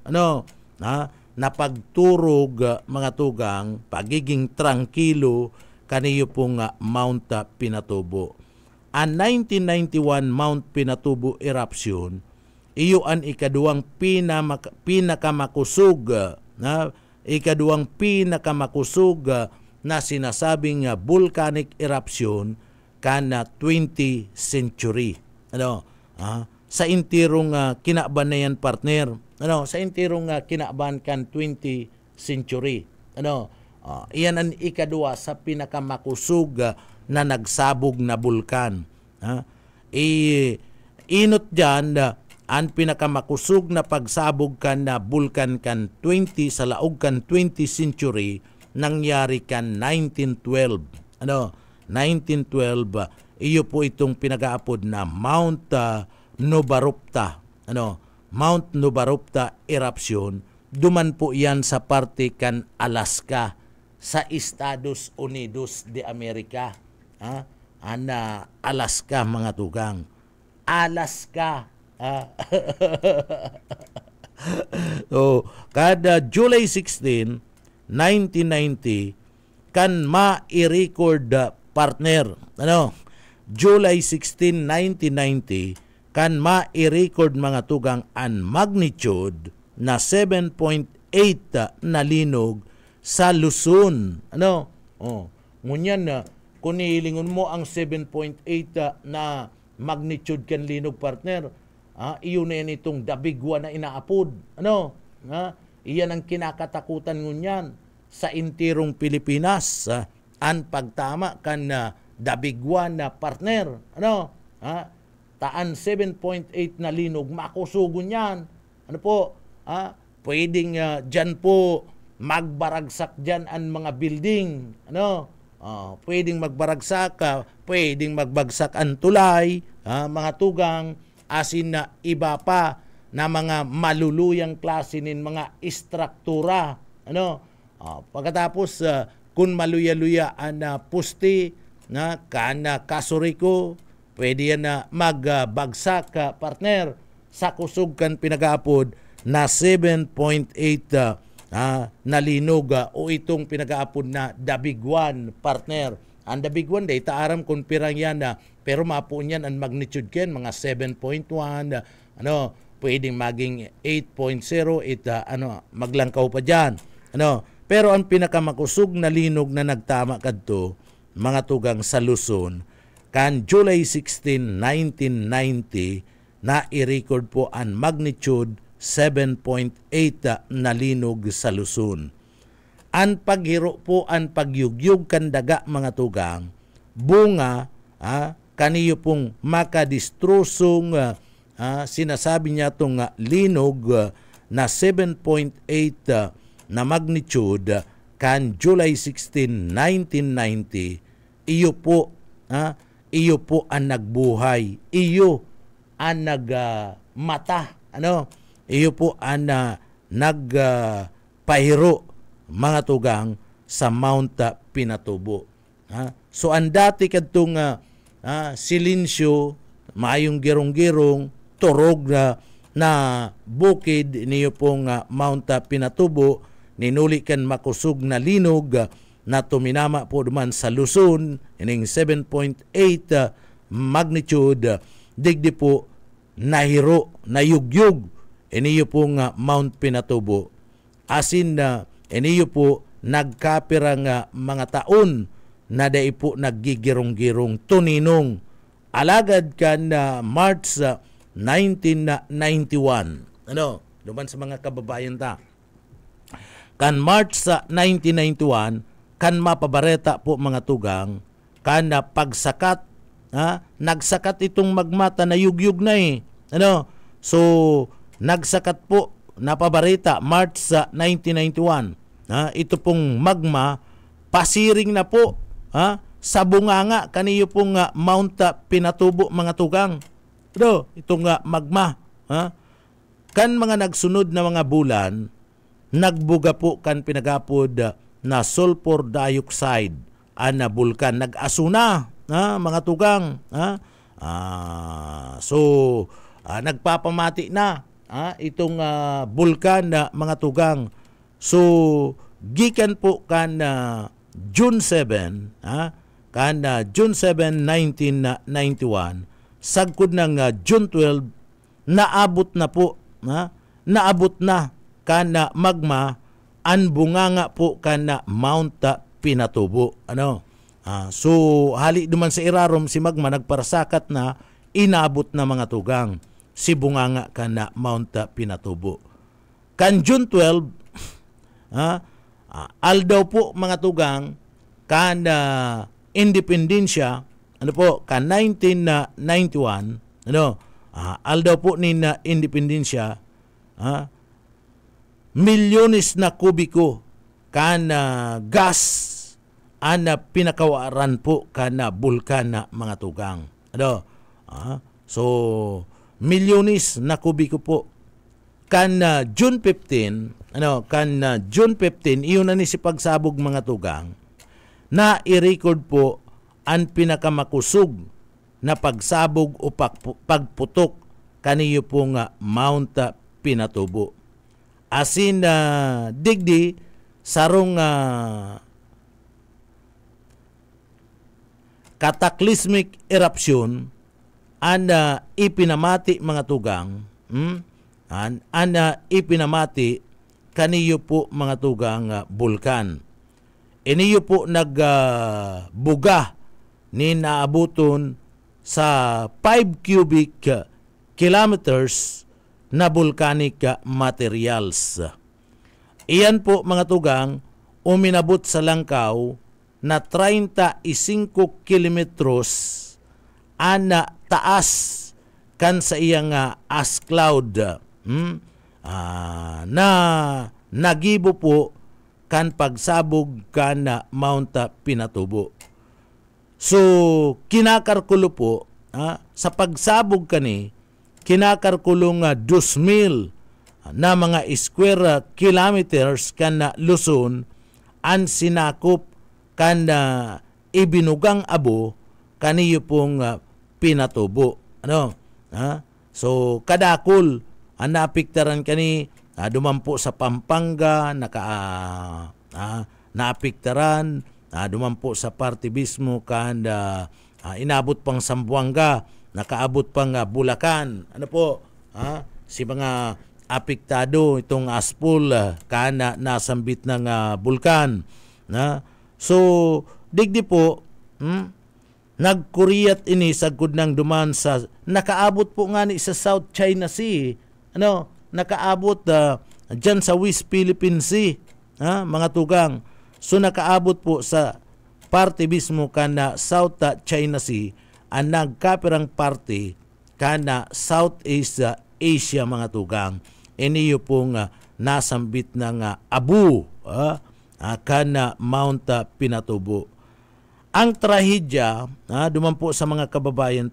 na pagturog mga tugang, pagiging trangkilo kaniyo pong Mount Pinatubo. Ang 1991 Mount Pinatubo eruption, iyo ang ikaduwang pinakamakusog na sinasabing volcanic eruption kana 20th century. Sa intirong kinaban na yan, partner. Sa intirong kinaban kan 20th century. Iyan ang ikaduwa sa pinakamakusog na nagsabog na bulkan. Inot dyan ang pinakamakusog na pagsabog kan na bulkan kan 20 sa laog kan 20th century nangyari kan 1912. 1912, iyo po itong pinag-aapod na Mount Novarupta. Mount Novarupta eruption. Duman po yan sa parte kan Alaska sa Estados Unidos de America. Alaska mga tugang. Alaska. So, kada July 16, 1990 kan ma-i-record partner. July 16, 1990 kan ma-i-record mga tugang ang magnitude na 7.8 na linog sa Luzon. Ngunyan na kung nihilingon mo ang 7.8 na magnitude kan linog, partner, iyon na yan itong dabigwa na inaapod. Iyan ang kinakatakutan ngunyan sa intirong Pilipinas. Ang pagtama kan dabigwa na partner. Taan 7.8 na linog, makusugon yan. Pwedeng dyan po magbaragsak dyan ang mga building. Pwedeng magbaragsak, pwedeng magbagsak ang tulay, mga tugang, asin na iba pa na mga maluluyang klase nin mga istruktura. Pagkatapos, kung maluya-luya ang pusti, kana kasuriko, pwede yan na magbagsak, partner, sa kusog kan pinag-aapod na 7.8 na linog o itong pinag-aapod na dabigwan, partner. Ang dabigwan day taaram kung pirang yan pero mapo niyan ang magnitude ken mga 7.1, pwedeng maging 8.0, maglangkaw pa diyan. Pero ang pinakamakusog na linog na nagtama kadto mga tugang sa Luzon kan July 16, 1990 na i-record po ang magnitude 7.8 na linog sa Luzon. Ang paghiro po, ang pagyugyug kan daga mga tugang, bunga, kaniyo pong makadistrusong sinasabi niya itong linog na 7.8 na magnitude kan July 16, 1990, iyo po ang nagbuhay, iyo ang nagmata, iyo po ang nagpahiro mga tugang sa Mount Pinatubo. So ang dati kadtong silensyo, maayong girong-girong, turog na bukid niyo pong Mount Pinatubo, ninuli kan makusog na linog na tuminama po duman sa Luzon, ining 7.8 magnitude, digdi po nahiro, nayugyug, iniyo pong Mount Pinatubo. Asin na iniyo po nagkapirang mga taon na dai po naggigirong-girong tuninong. Alagad kan March 1991. Duman sa mga kababayan ta. Kan March 1991, kan mapabareta po mga tugang kan pagsakat, nagsakat itong magmata na yugyug na so nagsakat po napabareta March 1991. Ito pong magma pasiring na po sa bunganga kaniyo pong Mount Pinatubo mga tugang. Itong magma kan mga nagsunod na mga bulan nagbuga po kan pinagapod na sulfur dioxide na bulkan nag-asuna mga tugang. So nagpapamati na itong bulkan na mga tugang. So gikan po kan June 7 June 7, 1991 sagkod ng June 12 naabot na po naabot na kan magma ang bunganga po kan Mount Pinatubo. So hali duman sa irarom si magma nagparasakat na inabot na mga tugang si bunganga kan Mount Pinatubo. Kan June 12 aldaw po mga tugang kan independensya kan 1991 aldaw po ni independensya milyones na kubiko kan gas pinakawaran po kan bulkan na mga tugang. So milyones na kubiko po kan June 15 June 15 iyon na ni si pagsabog mga tugang na i-record po ang pinakamakusog na pagsabog o pagputok kaniyo pong Mount Pinatubo. Asin digdi sarong cataclysmic eruption ipinamati mga tugang ipinamati kaniyo po mga tugang bulkan. Iniyo po nagbuga ni naabuton sa 5 cubic kilometers na volcanic materials. Iyan po mga tugang uminabot sa langkaw na 35 kilometros taas kan sa iyang ash cloud na nagibo po kan pagsabog kan Mount Pinatubo. So kinakarkulo po sa pagsabog kani kinakarkulong 2,000 na mga square kilometers kan Luzon ang sinakop kan ibinugang abo kaniyo pong Pinatubo. So kadakol ang naapiktaran kani dumampo sa Pampanga naapiktaran dumampo sa Partibismo kan inabot pang Zamboanga nakaabot pang Bulacan si mga apektado itong Aspol kan nasambit ng bulkan so digdi po nagkuriyat ini sagud ng duman sa nakaabot po nga ni sa South China Sea nakaabot dyan sa West Philippine Sea mga tugang. So nakaabot po sa parte mismo kana South China Sea ang nagkapirang parte kana Southeast Asia mga tugang. Iniyo pong nasambit ng Abu kana Mount Pinatubo. Ang trahedya dumampo sa mga kababayan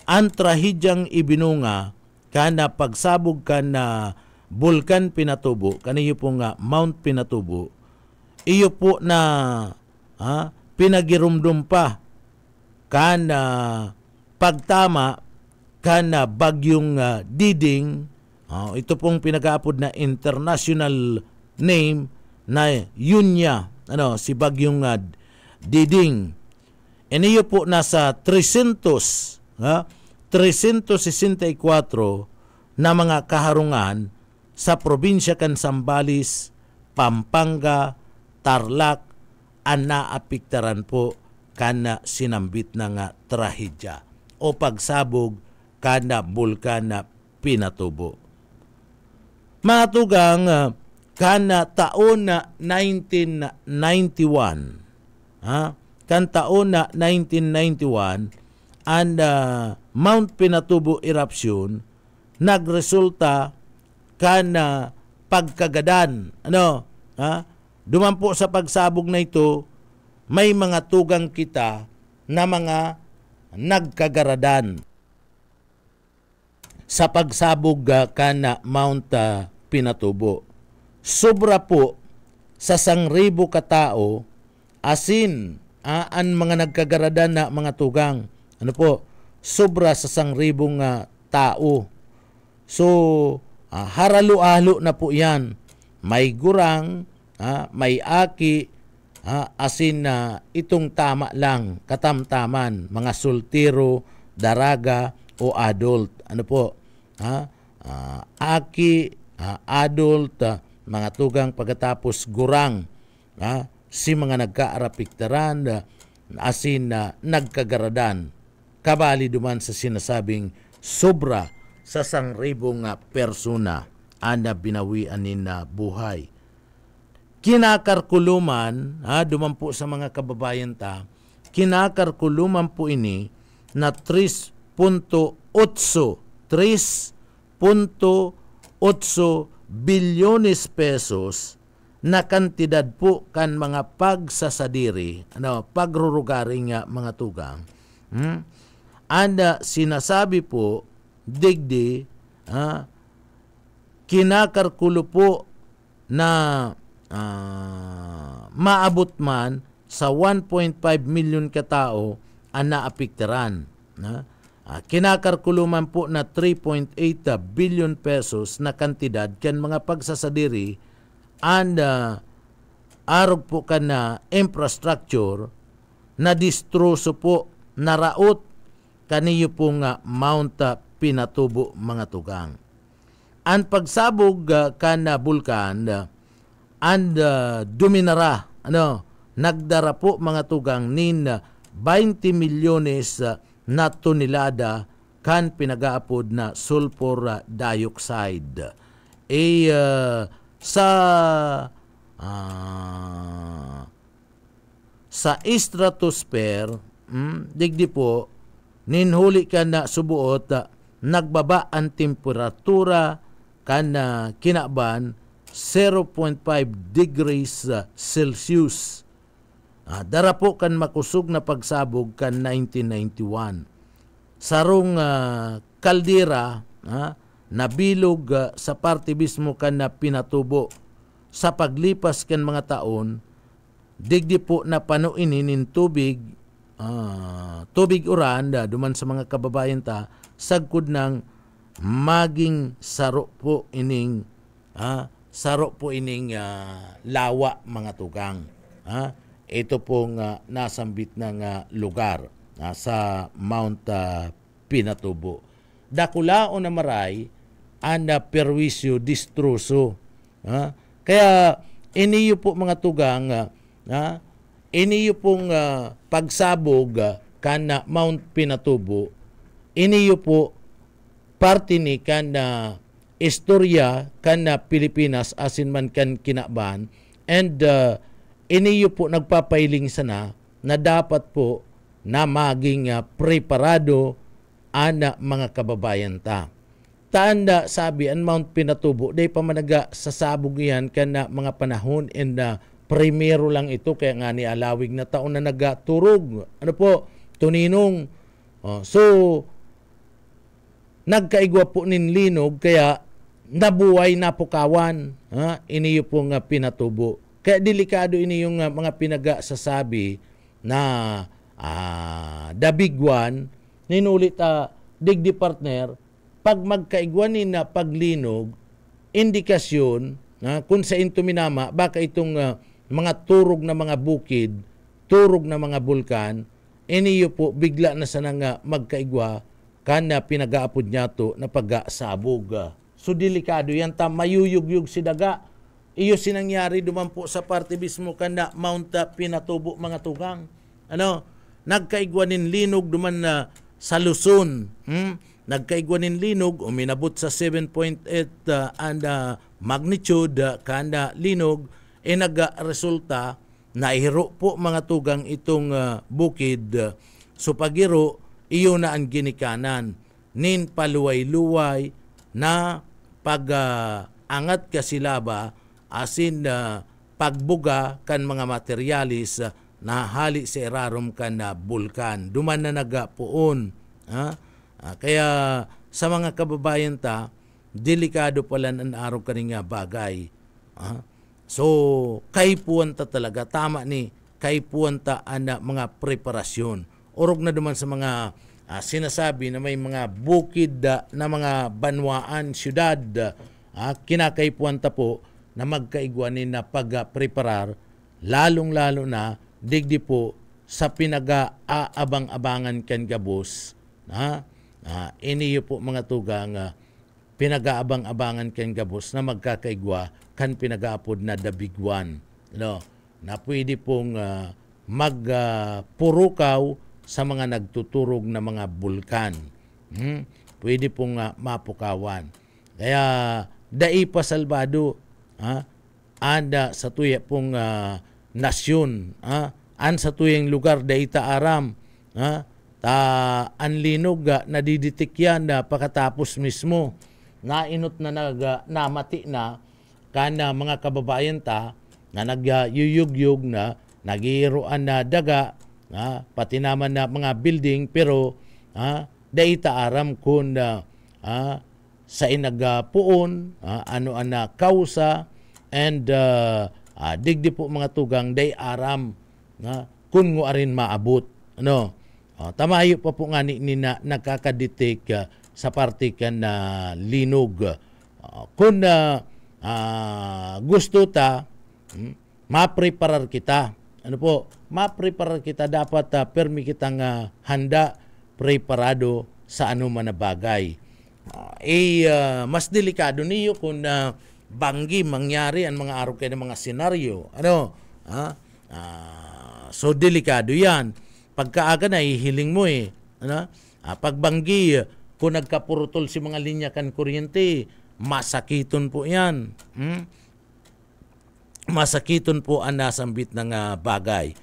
ang trahedyang ibinunga kana pagsabog kana Bulkan Pinatubo kaniyo pong Mount Pinatubo iyo po na pinagirumdum pa kana pagtama kana bagyong Diding ito pong pinag-aapod na international name na Yunya si bagyong Diding. Iniyo po nasa 364 na mga kaharungan sa probinsya kan Zambales, Pampanga, Tarlac ang naapiktaran po kana sinambit na trahedya o pagsabog kana bulkan na Pinatubo. Mga tugang kana taon na 1991, kan taon na 1991, ang Mount Pinatubo eruption nagresulta kana pagkagadan. Dumampo sa pagsabog na ito, may mga tugang kita na mga nagkagaradan sa pagsabog kana Mount Pinatubo. Sobra po sa 1,000 katao asin ang mga nagkagaradan na mga tugang. Sobra sa 1,000 tao. So, haralo-halo na po yan. May gurang, may aki, asin na itong tama lang, katamtaman, mga sultiro, daraga, o adult. Aki, adult, mga tugang pagkatapos gurang, si mga nagkaarapiktaran, asin na nagkagaradan. Kabali duman sa sinasabing sobra sa 1,000 persona na binawian na buhay. Kinakarkuluman, dumampo sa mga kababayan ta, kinakarkuluman po ini na 3.8 bilyones pesos na kantidad po kan mga pagsasadiri, pagrurugaring mga tugang. Anda sinasabi po, digdi, kinakarkulo po na maabot man sa 1.5 million katao ang naapiktiran. Kinakarkuluman po na 3.8 billion pesos na kantidad kan mga pagsasadiri and arog po kan na infrastructure na distroso po naraot kaniyo po nga Mount Pinatubo mga tugang. Ang pagsabog kan na bulkan and duminara, nagdara po mga tugang nin 20 milyones na tonelada kan pinagaapod na sulfur dioxide. Sa stratosphere, digdi po, ninhuli ka na subuot, nagbaba ang temperatura kan kinaban 0.5 degrees Celsius. Dara po kan makusog na pagsabog kan 1991. Sarong kaldera nabilog sa parte mismo kan na Pinatubo. Sa paglipas kan mga taon, digdi po na panuinin tubig, tubig uran duman sa mga kababayan ta, sagkod ng maging saro po ining lawa mga tugang. Ito pong nasambit ng lugar sa Mount Pinatubo. Dakulaon na maray ang perwisyo distroso. Kaya iniyo po mga tugang, iniyo pong pagsabog kan Mount Pinatubo, iniyo po parte ni kan istorya kan Pilipinas asin man kan kinaban, and iniyo po nagpapailing sana na dapat po na maging preparado ana mga kababayan ta. Tanda sabi ang Mount Pinatubo, day pamanaga sa sabog yan kan mga panahon, and primero lang ito, kaya nga ni alawig na taon na nagaturog. Tuninong. So, nagkaigwa po nin linog, kaya nabuhay na pukawan. Iniyo pong Pinatubo. Kaya delikado ini yung mga pinagasasabi na the big one, ninulit digdi partner, pag magkaigwanin na paglinog, indikasyon kung sa into minama, baka itong mga turog na mga bukid, turog na mga bulkan, iniyo po bigla na sana nga magkaigwa kana pinagaapod niya to na pagkasabog. So delikado yan, mayuyug-yug si daga. Iyo sinangyari duman po sa parte mismo kana Mount Pinatubo mga tugang. Nagkaigwanin linog duman na sa Luzon. nagkaigwanin linog, uminabot sa 7.8 and magnitude kanda linog, nagresulta na ihiro po mga tugang itong bukid. So pagiro, iyo na ang ginikanan. Nin paluway-luway na pag-angat ka silaba asin pagbuga kan mga materialis na hali sa irarom kan bulkan. Duman na nagapuon. Kaya sa mga kababayan ta, delikado pala ang araw kaninga bagay. So, kaipuan ta talaga. Tama ni, kaipuan ta ang mga preparasyon. Orog na duman sa mga sinasabi na may mga bukid na mga banwaan, syudad, kinakaipuan ta po na magkaigwanin na pag-preparar, lalong-lalo na digdi po sa pinag-aabang-abangan kan gabos. Iniyo po mga tugang pinag-aabang-abangan kan gabos na magkakaigwa kan pinag-aapod na dabigwan. Na pwede pong magpurukaw sa mga nagtuturog na mga bulkan. Pwede pong mapukawan. Kaya dai pa salbado anda sa tuya pong nasyon, an sa tuyang lugar dai ta aram, anlinog nadiditik yan pagkatapos mismo na inot na namati na kana mga kababayan ta na nagyuyug-yug na nagiiruan na daga, pati naman na mga building, pero dai ta aram kung sa inagpuon, ano ana kausa, and digdi po mga tugang day aram kung ngo arin maabot. Tamayo pa po nga ni na nakakaditik sa parte kan na linog. Kung gusto ta, mapreparar kita. Mapreparar kita, dapat permi kitang handa, preparado sa anuman na bagay. Mas delikado niyo kung banggi mangyari ang mga araw kayo ng mga senaryo. So delikado yan. Pagkaaga na ihiling mo pagbanggi, kung nagkapurutol si mga linya kan kuryente, masakiton po yan. Masakiton po ang nasambit ng bagay.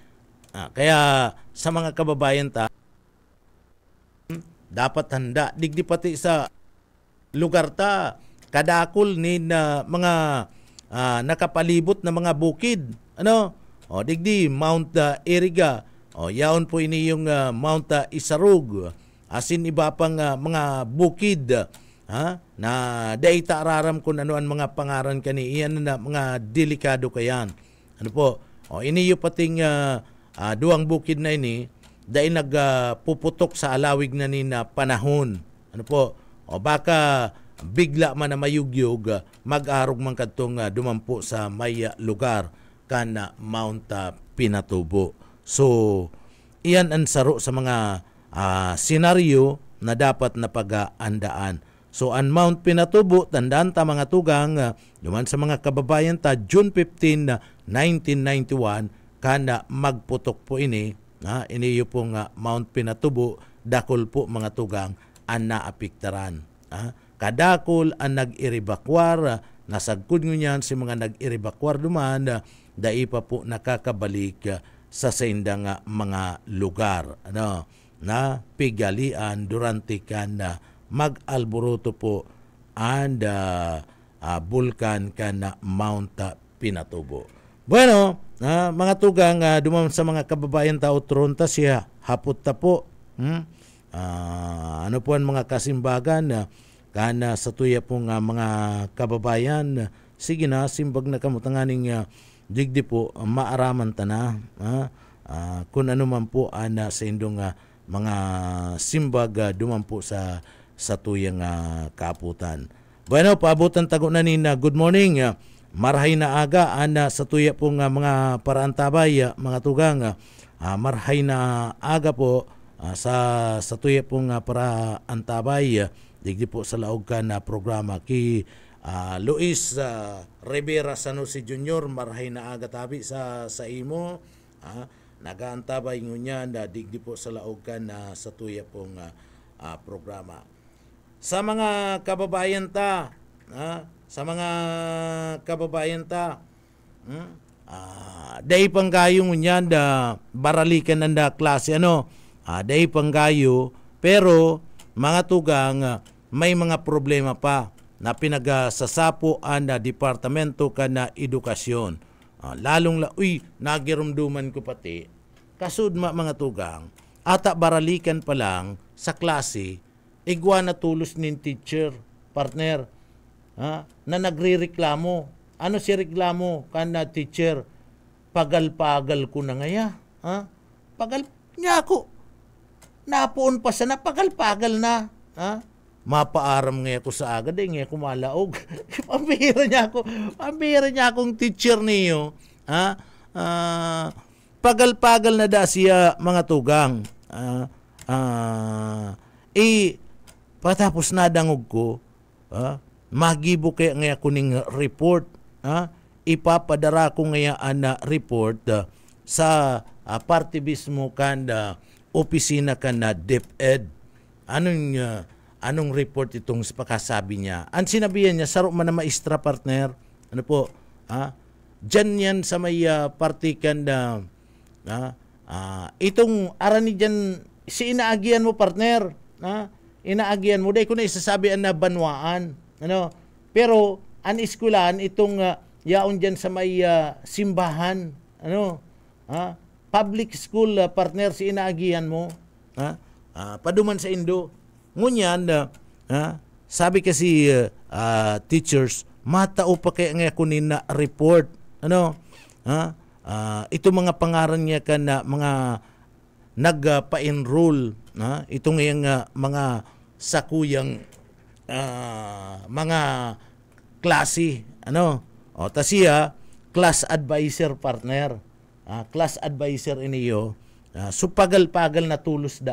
Kaya sa mga kababayan ta, dapat handa. Digdi pati sa lugar ta, kadakol ni mga nakapalibot na mga bukid. Digdi Mount Iriga. Yaon po ini yung Mount Isarug. Asin iba pang mga bukid na daita araram kung ano ang mga pangaran kani. Iyan na mga delikado kayan. Ini yung pating duwang bukid na ini, dahil nagpuputok sa alawig na ni na panahon. Baka bigla man na mayugyog, mag-arog man kadtong dumampo sa may lugar kan Mount Pinatubo. So, iyan ang saro sa mga senaryo na dapat na pag-andaan. So, ang Mount Pinatubo, tandaan ta mga tugang, duman sa mga kababayan ta, June 15, 1991, kana magputok po ini, iniyo pong Mount Pinatubo, dakol po mga tugang, ang naapiktaran. Kadakol ang nag-iribakwar, nasagkod nyo yan si mga nag-iribakwar duman, dai pa po nakakabalik sa saindang mga lugar. Na pigalian durante kan mag-alboruto po and bulkan kan Mount Pinatubo. Bueno, mga tugang, duman sa mga kababayan tao tronta siya, hapot ta po. Ano po ang mga kasimbagan kana sa tuya pong mga kababayan, sige na, simbag na kamutanganing digdi po, maaraman ta na. Kung ano man po sa indong mga simbag duman po sa tuyang kaputan. Bueno, paabutan tago na ni good morning. Marhay na aga sa tuya pong mga paraantabay, mga tugang. Marhay na aga po sa tuya pong paraantabay, digdi po sa laog ka na programa ki Luis Rivera Sanusi Jr. Marhay na aga tabi sa imo. Nagaantabay nyo niya na digdi po sa laog ka na sa tuya pong programa. sa mga kababayan ta, sa mga kababayan ta, day panggayo ngunyan da baralikan nanda klase day panggayo, pero mga tugang may mga problema pa na pinagasasapo ang Departamento kana Edukasyon. Lalong nagirumduman ko pati kasud mga tugang ata baralikan pa lang sa klase igwa na tulos nin teacher partner na nagrereklamo. Ano si reklamo kana teacher? Pagal-pagal ko na ngaya. Pagal niya ako. Napoon pa sana pagal-pagal na. Mapaaram nga ako sa agad nga ako malaog. Pambihira niya akong teacher niyo. Pagal-pagal na da siya mga tugang. Patapos na dangog ko, magibo kaya nga ako ning report. Ipapadara ko ngayon na report sa party mismo kanda opisina kanda DepEd. Anong report itong pakasabi niya? Ang sinabihan niya, saro man na maestra partner, dyan yan sa may party kanda, itong arani dyan, si inaagian mo partner, inaagian mo, dahil ko na isasabihan na banwaan, pero an eskulan itong yaon dyan sa may simbahan, public school partner si inaagian mo, paduman sa Indo. Ngunyan, sabi kasi teachers, matao pa kaya nga kunin na report, ito mga pangaran niya ka na mga nagpa-enroll, ito ngayong mga sakuyang mga klase, siya, class advisor partner. Class advisor iniyo. So pagal-pagal na tulos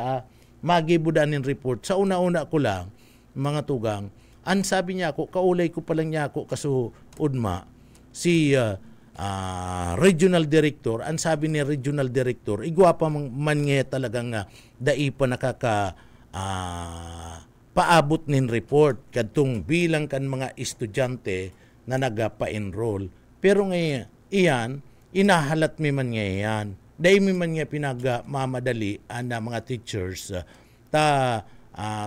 magibudan ng report. Sa una-una ko lang, mga tugang, ang sabi niya ako, kaulay ko pa lang niya ako kaso udma, si regional director, ang sabi ni regional director, igwa pa man nga talagang dai pa nakaka paabot nin report kadtong bilang kan mga estudyante na nagpa-enroll. Pero ngayon, iyan, inahalat mi man nga yan. Dahil mi man nga pinagmamadali na mga teachers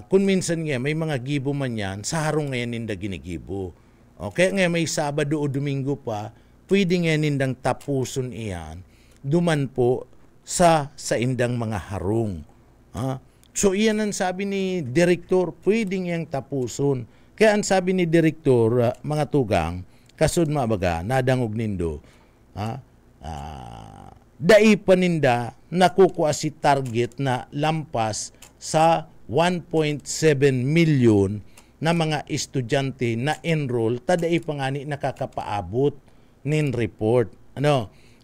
kung minsan nga may mga gibo man yan, sa harong ngayon ninda ginigibo. Okay, nga may Sabado o Domingo pa, pwede nga nindang tapuson iyan, duman po sa indang mga harong. So iyan ang sabi ni Direktor, pwedeng yang tapuson. Kaya ang sabi ni Direktor, mga tugang, kasud mabaga, nadangog nindo, dai paninda nakukuha si target na lampas sa 1.7 million na mga estudyante na enroll, tadai pangani nakakapaabot nin report.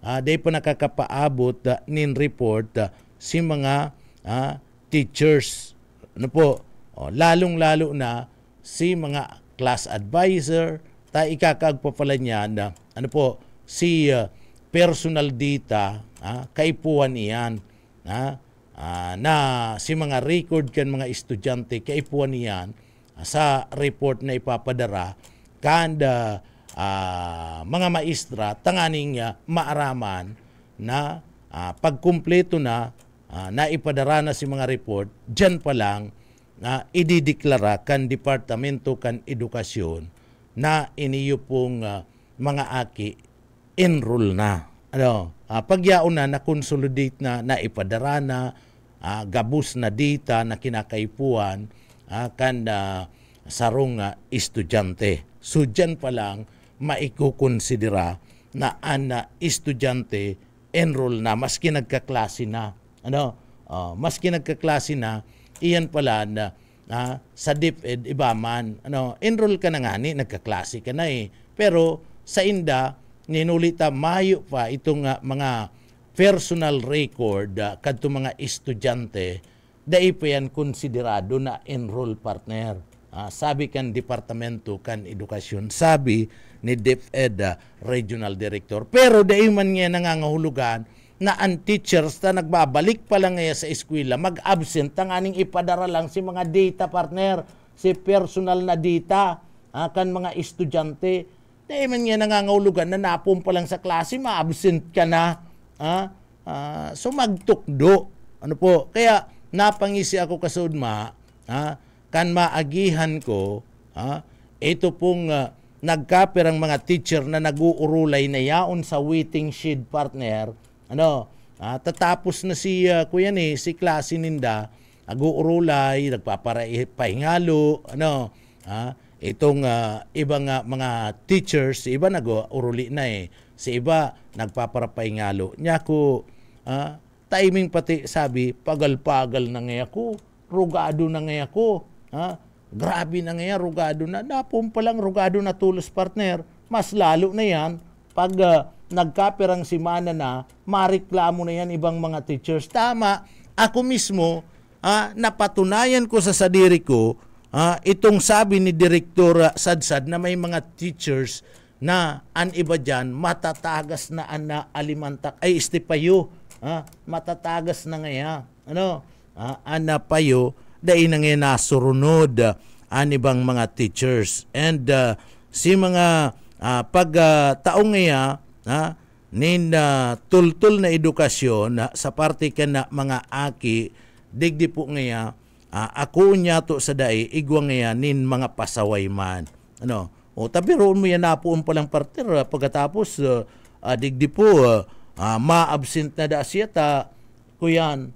Dai pa nakakapaabot nin report si mga teachers, lalong-lalo na si mga class advisor, ikakagpapala niya na si personal data, kaipuan iyan, na si mga record kan mga estudyante, kaipuan iyan sa report na ipapadara kanda mga maestra tanganing maaraman na pagkumpleto na naipadara na si mga report, dyan pa lang idideklara kan Departamento kan Edukasyon na iniyo pong mga aki enroll na. Pagyaon na consolidate na naipadara na gabus na data na kinakaipuan kan sarong estudyante. So dyan pa lang maikukonsidera na estudyante enroll na maski nagkaklase na. Maski nagkaklase na, iyan pala na sa DepEd ibaman, enroll ka na nga ni, nagkaklase ka na Pero sa inda, ninulita mayo pa itong mga personal record kadto mga estudyante, dai pa yan konsiderado na enroll partner. Sabi kan Departamento kan Edukasyon, sabi ni DepEd Regional Director. Pero dai man nga nangangahulugan na ang teachers na nagbabalik pa lang ngayon sa eskwela, mag-absent, tanganing ipadara lang si mga data partner, si personal na data kan mga estudyante. Dahil man nga nangangahulugan na napon pa lang sa klase, ma-absent ka na. So magtukdo. Ano po? Kaya napangisi ako kasudma, kan maagihan ko, ito pong nagkaperang mga teacher na nag-uurulay na yaon sa waiting shed, partner. Tatapos na si kuya ni si klase ninda, nag-uurulay, nagpaparahingalo, itong ibang mga teachers, si iba nag-uruli na si iba nagpaparapahingalo. Nya ko timing pati sabi, pagal-pagal na ngayon ako, rugado na ngayon ako, grabe na ngayon, rugado na, napon pa lang rugado na tulos, partner. Mas lalo na yan pag nagkaperang simana na, mareklamo na yan ibang mga teachers. Tama, ako mismo, napatunayan ko sa sadiri ko, itong sabi ni Direktor Sadsad na may mga teachers na an iba dyan, matatagas na alimantak, ay istipayo, matatagas na ngaya, payo, dahil na ngayon nasurunod an ibang mga teachers. And si mga pag-taong ngaya, nin tultul na edukasyon sa parte ka na mga aki, digdi po ngaya, ako niya to sa dai, igwa ngaya nin mga pasaway man. Tapi roon mo yan napuon palang partner, pagkatapos digdi po, ma-absent na da siya kuyan,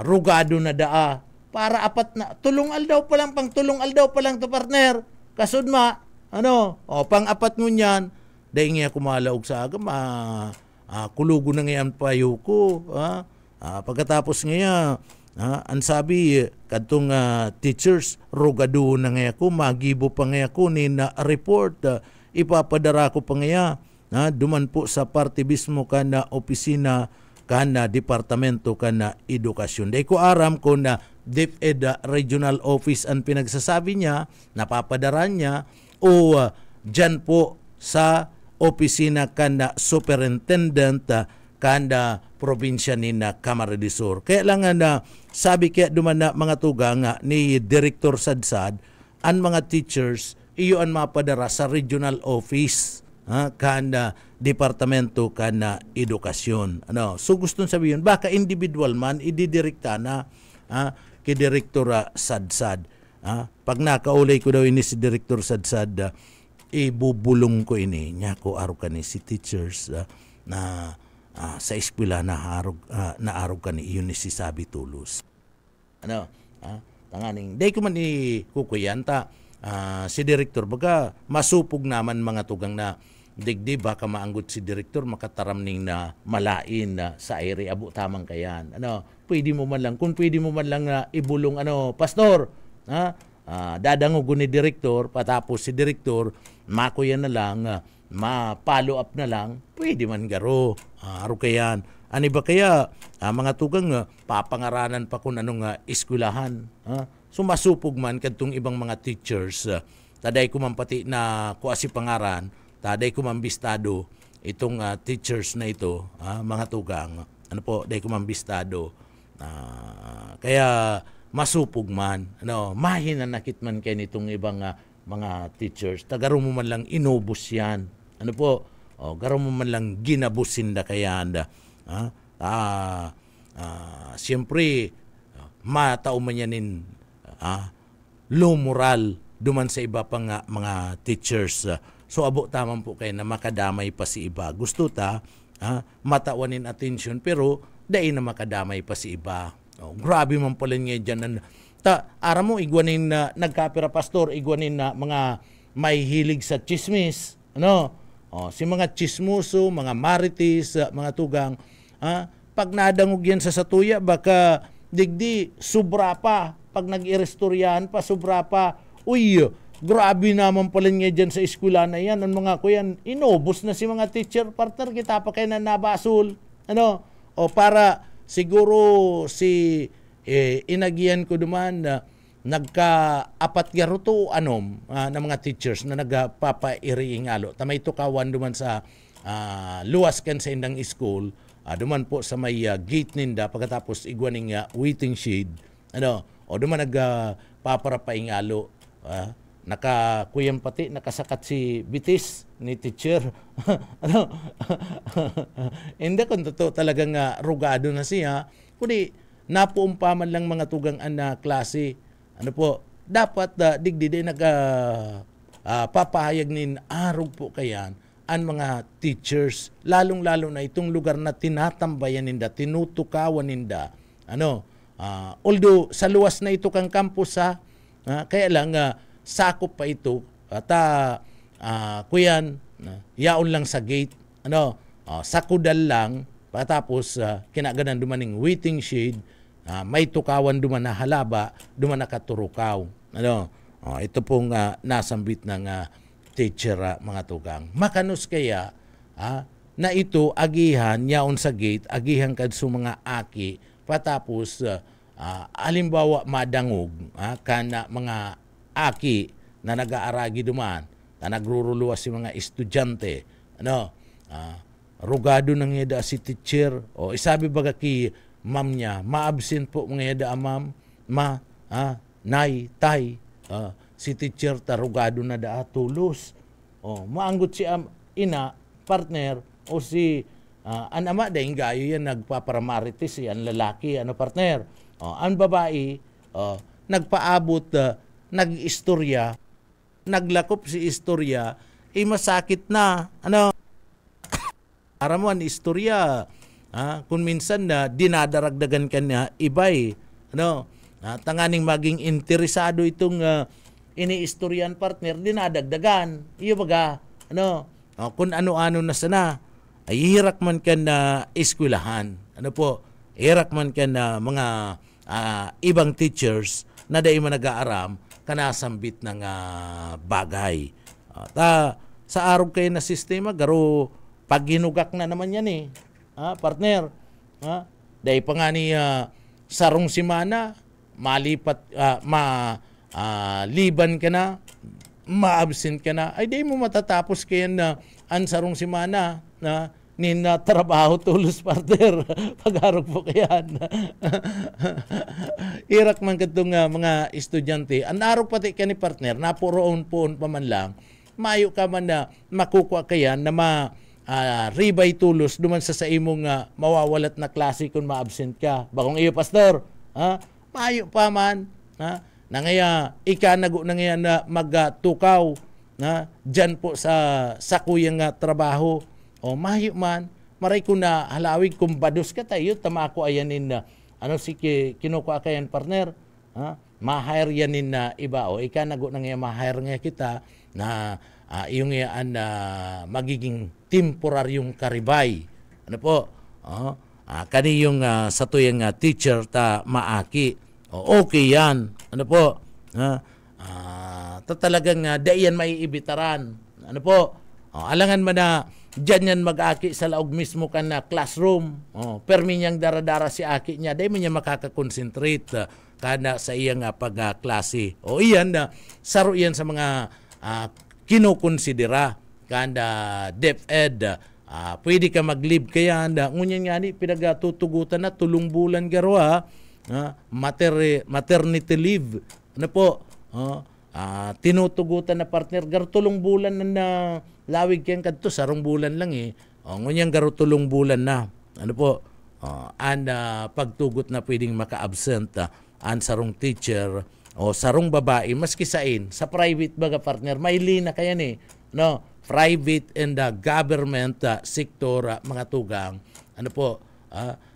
rugado na daa, para apat na, tulong aldaw pa lang to, partner, kasudma, pang apat mo niyan, dahil nga kumalaog sa agam, kulugo na ngayon payo ko, pagkatapos nga, ang sabi, kadtong teachers, rugado na nga ako, magibo pa nga ako ni na report, ipapadara ko pa nga, duman po sa parte mismo ka na opisina, ka na departamento ka na edukasyon. Dahil ko aram ko na DepEd Regional Office ang pinagsasabi niya, napapadara niya, o dyan po sa opisina ka na superintendent ka na probinsya ni na Camarines Sur. Kaya lang na sabi kaya duman na mga tugang ni Director Sadsad, ang mga teachers, iyo ang mapadara sa regional office ka na departamento ka na edukasyon. So gusto sabihin, baka individual man, ididirekta na kay Director Sadsad. Pag nakaulay ko daw ini si Director Sadsad, ibubulong ko ini. Nya ko araw ka ni si teachers na sa eskwela na arog ka ni iyon ni si Sabi Tulos. Tanganing, day ko man kukuyanta, si Director, baga masupog naman mga tugang na digdi baka maanggot si Direktor makataram ning na malain sa area abo tamang kayan. Pwede mo man lang ibulong pastor, dadango ni Direktor, patapos si Direktor makuya na lang, ma-follow up na lang, pwede man garo. Aro kayan. Ani ba kaya mga tugang papangaranan pa kung anong eskwelahan. So masupog man kadtong ibang mga teachers, taday ko man pati na kuasi pangaran, taday ko man bistado itong teachers na ito, mga tugang. Day ko man bistado. Kaya masupog man. Mahinanakit man kayo nitong ibang mga teachers. Tagaro mo man lang inubos yan. Garo mo man lang ginabusin na kaya anda. Siyempre, matao man yanin low moral duman sa iba pang mga teachers. So abo tamang po kayo na makadamay pa si iba. Gusto ta, matawanin attention, pero dahil na makadamay pa si iba. Grabe man pala nga dyan. Aram mo, igwanin na nagkapira pastor, igwanin na mga may hilig sa chismis. Si mga chismoso, mga marites, mga tugang, pag nadangog yan sa satuya, baka digdi, subra pa. Pag nag-irestoryahan pa, subra pa. Uy, grabe naman pala nga dyan sa eskwela na yan. Ang mga kuyan, inobos na si mga teacher, partner, kita pa kayo na nabasol. Para siguro si inagian ko duman na nagka-apat garuto na mga teachers na nagpapairiingalo. Tamay ito kawan duman sa luwas kan sa indang school, duman po sa may gate ninda, pagkatapos igwaning waiting shed, o duman paparapaingalo. Nakakuyang pati, nakasakat si Bitis ni teacher. Ano? Hindi kung totoo talagang rugado na siya, kundi napuumpaman lang mga tugang na klase. Ano po, dapat digdi din papahayag nin arog po kayan ang mga teachers, lalong-lalo na itong lugar na tinatambayan ninda, tinutukawan ninda. Although sa luwas na ito kang campus kaya lang sakop pa ito at kuyan yaon lang sa gate sakudal lang patapos kinaganan dumaning waiting shade may tukawan duman na halaba duman nakaturukaw ito pong nasambit ng teacher mga tugang makanos kaya na ito agihan yaon sa gate agihan kadso mga aki patapos halimbawa madangog kana mga aki na nag-aaragi duman na nagruruluwas si mga estudyante rugado nang yada si teacher o isabi baga ki ma'am niya ma-absent po mga yada ma'am nay tay si teacher ta rugado na da tulos maanggot si ina partner o si an ama dahil gayo yan nagpaparamaritis yan lalaki partner ang babae nagpaabot nag-istorya, naglakop si istorya, masakit na. Aramuan istorya, kung minsan na dinadaragdagan ka niya, ibay. Tanganing maging interesado itong iniistoryan partner, dinadagdagan. Iyo baga, kung ano-ano na sana, ay hirak man ka na eskwelahan. Hirak man ka na mga ibang teachers na dahil man nag-aaram, kanasambit ng bagay. Sa araw kayo na sistema, garo pag ginugak na naman yan partner. Dahil pa nga ni sarong simana, malipat, liban ka na, ma-absent ka na, ay di mo matatapos kayo na ang sarong simana na trabaho tulos partner pag-arog po kayan. Irak man katong mga estudyante ang arog pati ka ni partner napuroon pa man lang mayo ka man na makukuha kayan na ribay tulos duman sa imong mawawalat na klase kung ma-absent ka bagong iyo pastor mayo pa man na ngaya ikanago na ngaya na magtukaw dyan po sa kuyang trabaho mayo man, maray ko na halawig kung bados ka tayo, tama ako ayanin na, kinukuha kayan partner, ma-hire yanin na iba, ikanago na nga ma-hire nga kita, na yung magiging temporaryong karibay. Kani yung sa tuyang teacher ta maaki, okay yan, talagang daiyan may ibitaran, alangan man na, diyan yan mag-aki sa laog mismo ka na classroom. Permi niyang dara-dara si aki niya. Dahil mo niya makakakonsentrate kana sa iyang pag-klase. Iyan na saro yan sa mga kinukonsidera. Kanda DepEd. Pwede ka mag-leave kaya. Ngunyan nga ni pinagtutugutan na tulong bulan garwa. Maternity leave. Tinutugutan na partner. Gartulong bulan na lawig kayang kadto, sarong bulan lang ngunyang garutulong bulan na. Pagtugot na pwedeng maka-absent ang sarong teacher o sarong babae, maski sain, sa private baga partner, may lina kaya private and government sector, mga tugang,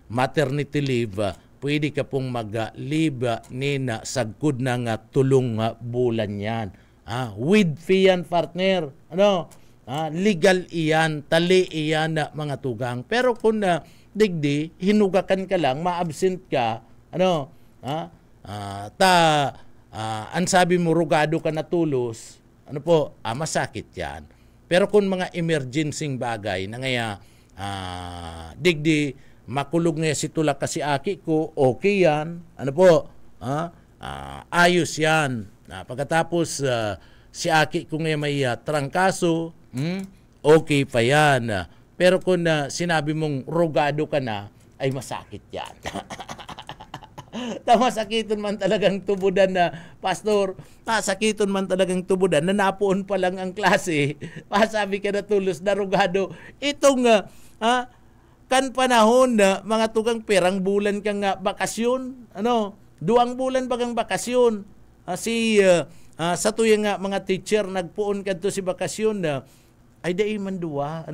maternity leave, pwede ka pong mag-leave nina sagkod na tulong bulan yan. With fee yan partner, legal iyan, tali iyan mga tugang. Pero kung digdi, hinugakan ka lang, ma-absent ka, ang sabi mo, rugado ka na tulos, masakit yan. Pero kung mga emergency bagay, na ngaya, digdi, makulog nga si tulak kasi aki ko, okay yan, ayos yan. Pagkatapos, si aki ko nga may trangkaso, okay pa yan. Pero kung sinabi mong rugado ka na, ay masakit yan. Masakiton man talagang tubudan na, Pastor, masakiton man talagang tubudan na napuon pa lang ang klase. Masabi ka na tulos, narugado. Itong kan panahon na mga tugang perang bulan kang bakasyon, 2 bulan bagang bakasyon. Sa tuyang mga teacher nagpuon kadto si bakasyon na ay dai man duwa,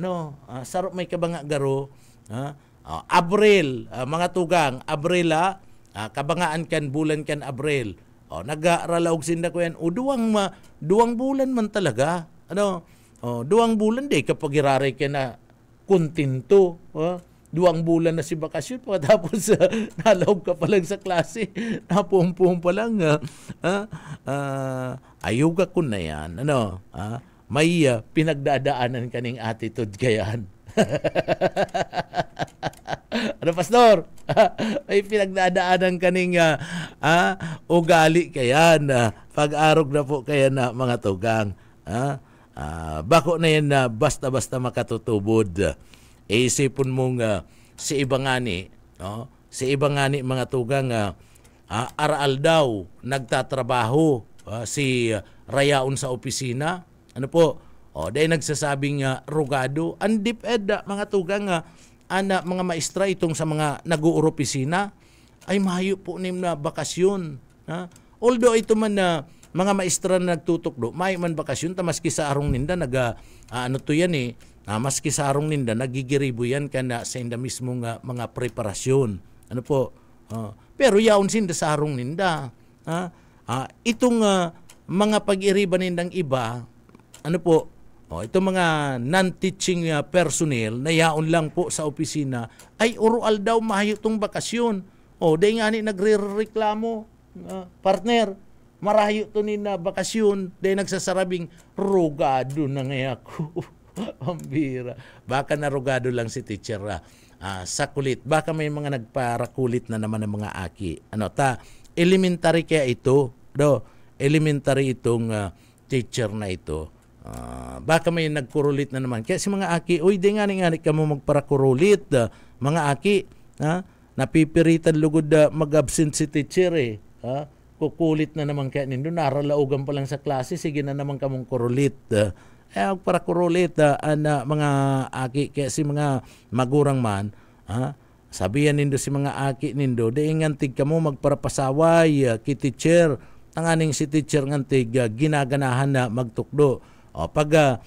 sarap may kabanga garo, Abril, mga tugang, Abril, kabangaan kan bulan kan Abril. Nag-aralaog sinda ko yan. 2 bulan man talaga. 2 bulan di kapag irari ka na kuntinto. 2 bulan na si bakasyon. Pagkatapos nalaog ka pa lang sa klase. Napumpum pa lang. Ayuga ko na yan. May pinagdadaanan kaning attitude kayan. Pastor? May pinagdadaanan kaning ugali kaya na pag-arog na po kaya na mga tugang. Bako na yan na basta-basta makatutubod. Isipon mong si iba ngani, si iba ngani mga tugang, aral daw nagtatrabaho si rayaon sa opisina. Ano po? Dahil nagsasabing rugado, andip mga tugang mga maestra itong sa mga nag-uoropisina ay mahayo po nim na bakasyon. Although ito man na mga maestra na nagtutukdo, may man bakasyon, maski sa arong ninda, maski sa arong ninda, nagigiribo yan ka na sa inda mismo mga preparasyon. Ano po? Pero yaon sinda sa arong ninda. Itong mga pag-iriba nindang iba, ano po, itong mga non-teaching personnel na yaon lang po sa opisina ay urual daw mahayo tong bakasyon. Dahil nga nagre-reklamo, partner, marayo to ni na bakasyon. Dahil nagsasarabing, rugado na nga ako. Pambira. Baka narugado lang si teacher sa kulit. Baka may mga nagparakulit na naman ng mga aki. Elementary kaya ito. Elementary itong teacher na ito. Baka may nagkurulit na naman. Kaya si mga aki, di nga ka mo magparakurulit. Mga aki, napipiritan lugod mag-absent si teacher kukulit na naman kaya nindo. Naralaugan pa lang sa klase, sige na naman kamong kurulit. Magparakurulit mga aki. Kaya si mga magurang man, sabihan nindo si mga aki nindo, ngantig ka mo magparapasaway ki teacher. Tanganing si teacher ngantig ginaganahan na magtukdo. Pag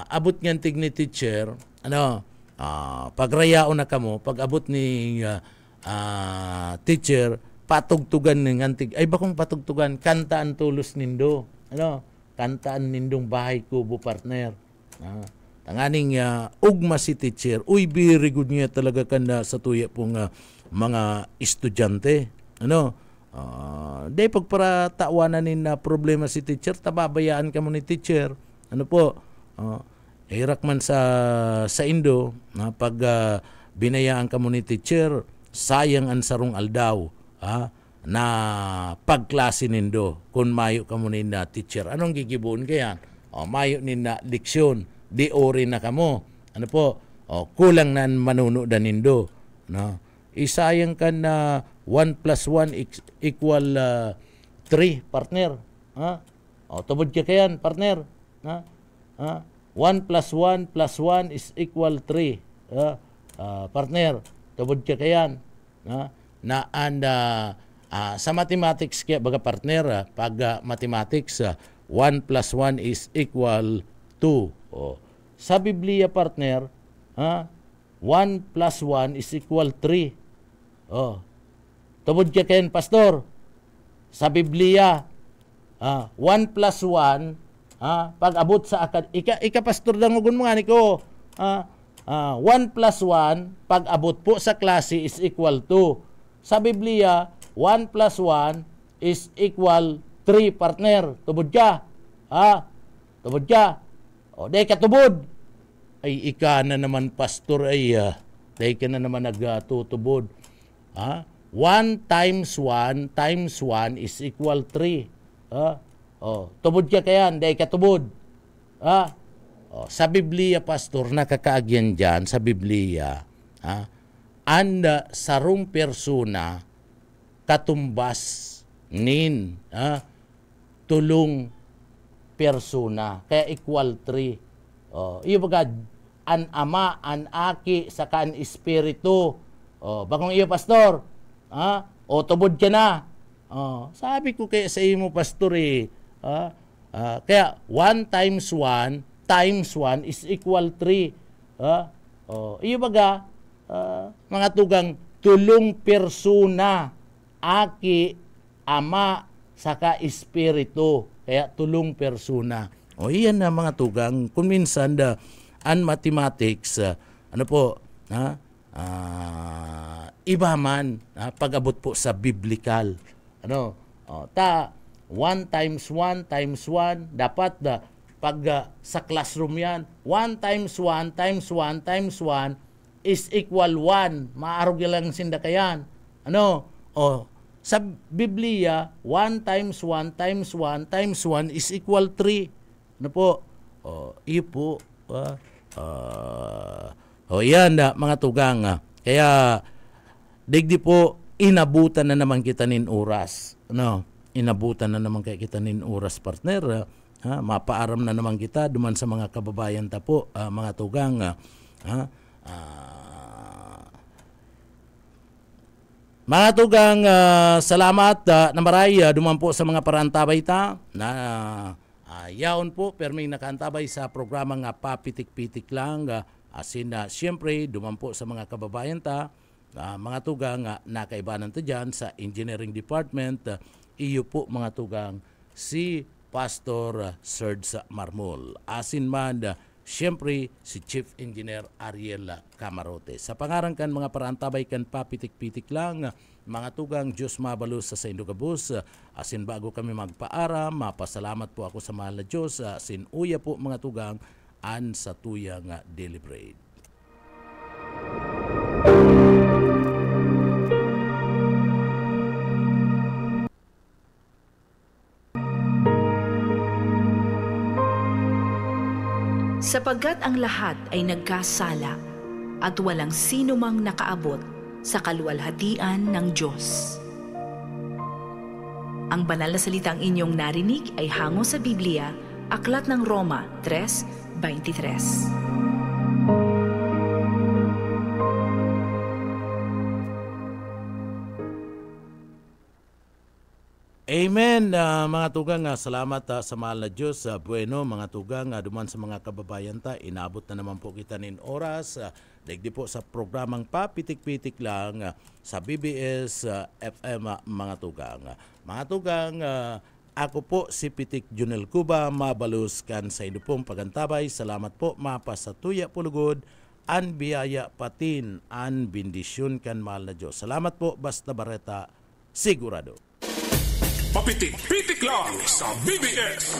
abot ngantig ni teacher, pagrayaon na kamo, pag abot ni teacher, patugtugan ng ngantig. Ay bakong patugtugan? Kantaan tulos nindo. Kantaan nindong bahay kubo, partner. Tanganing ugma si teacher. Very good niya talaga kanda sa tuya pong mga estudyante. Day pagpara tawanan na problema si teacher, tababayaan ka mo ni teacher. Hirak man sa Indo, pag binayaan ka mo ni teacher, sayang ang sarong aldaw na pagklase nindo kung mayo ka mo ni na teacher. Anong gigibuon kaya? Mayo ni na leksyon, di ori na kamo. Kulang na manuno da nindo. Isayang ka na 1 plus 1 equal 3, partner. Tubod ka kayan, partner. 1 plus 1 plus 1 is equal 3. Partner, tubod ka kayan. Sa mathematics kaya, baga partner, pag mathematics, 1 plus 1 is equal 2. Sa Biblia, partner, 1 plus 1 is equal 3. Tubod ka kayan, pastor. Sa Biblia, 1 plus 1, pag abot sa akad, ika pastor dangugon mo nga niko, 1 plus 1, pag abot po sa klase is equal 2. Sa Biblia, 1 plus 1 is equal 3, partner. Tubod ka. Tubod ka. Dahil ka tubod. Ay, ika na naman, pastor, dahil ka na naman nagtutubod. 1 times 1 times 1 is equal 3. Tubod ka kayan, dahil ka tubod. Sa Biblia, pastor, nakakaagyan dyan, sa Biblia, anda sarong persona katumbas nin tulong persona kaya equal 3. Iyo baga an ama, an aki, saka an espiritu. Bagong iyo pastor, o tubod ka na. Sabi ko kaya sa imo pastor kaya 1 times 1 times 1 is equal 3. Iyo baga mga tugang tulong persona, aki, ama, saka espiritu. Kaya tulong persona. Iyan na mga tugang. Kung minsan an mathematics, iba man pag-abot po sa biblical. 1 times 1 times 1 dapat pag sa classroom yan 1 times 1 times 1 times 1 is equal 1. Maarog lang sinda kayan. Sa Biblia 1 times 1 times 1 times 1 is equal 3. Iyo po. Yan mga tugang. Kaya digdi po inabutan na naman kita nin oras. Inabutan na naman kita nin oras, partner. Mapaaram na naman kita duman sa mga kababayan ta po, mga tugang. Mga tugang, salamat na maray duman po sa mga parantabay ta na yaon po perming nakaantabay sa programa nga papitik-pitik lang. Siyempre duman po sa mga kababayan ta, mga tugang nakaibanan ta dyan sa engineering department. Iyo po mga tugang si Pastor Serge Marmol. Asin man siyempre si Chief Engineer Ariel Camarote. Sa pangarangkan mga parantabay kan papitik-pitik lang, mga tugang Diyos mabalos sa Indogabus. Asin bago kami magpaaram, mapasalamat po ako sa mahal na Diyos. Asin uya po mga tugang an sa tuyang deliberate. Sapagkat ang lahat ay nagkasala at walang sino mang nakaabot sa kaluwalhatian ng Diyos. Ang banal na salitang inyong narinig ay hango sa Biblia, Aklat ng Roma 3:23. Amen, mga tugang. Salamat sa mahal na Diyos. Bueno, mga tugang, duman sa mga kababayan ta, inabot na naman po kita nin oras. Digdi po sa programang papitik-pitik lang sa BBS FM, mga tugang. Mga tugang, ako po si Pitik Junel Cuba, mabalus kan sa inyo pong pagantabay. Salamat po, mapa sa tuya pulugod, an biyaya patin, an bindisyon kan mahal na Diyos. Salamat po, Basta Barreta, sigurado. Papitik-pitik lang sa BBS.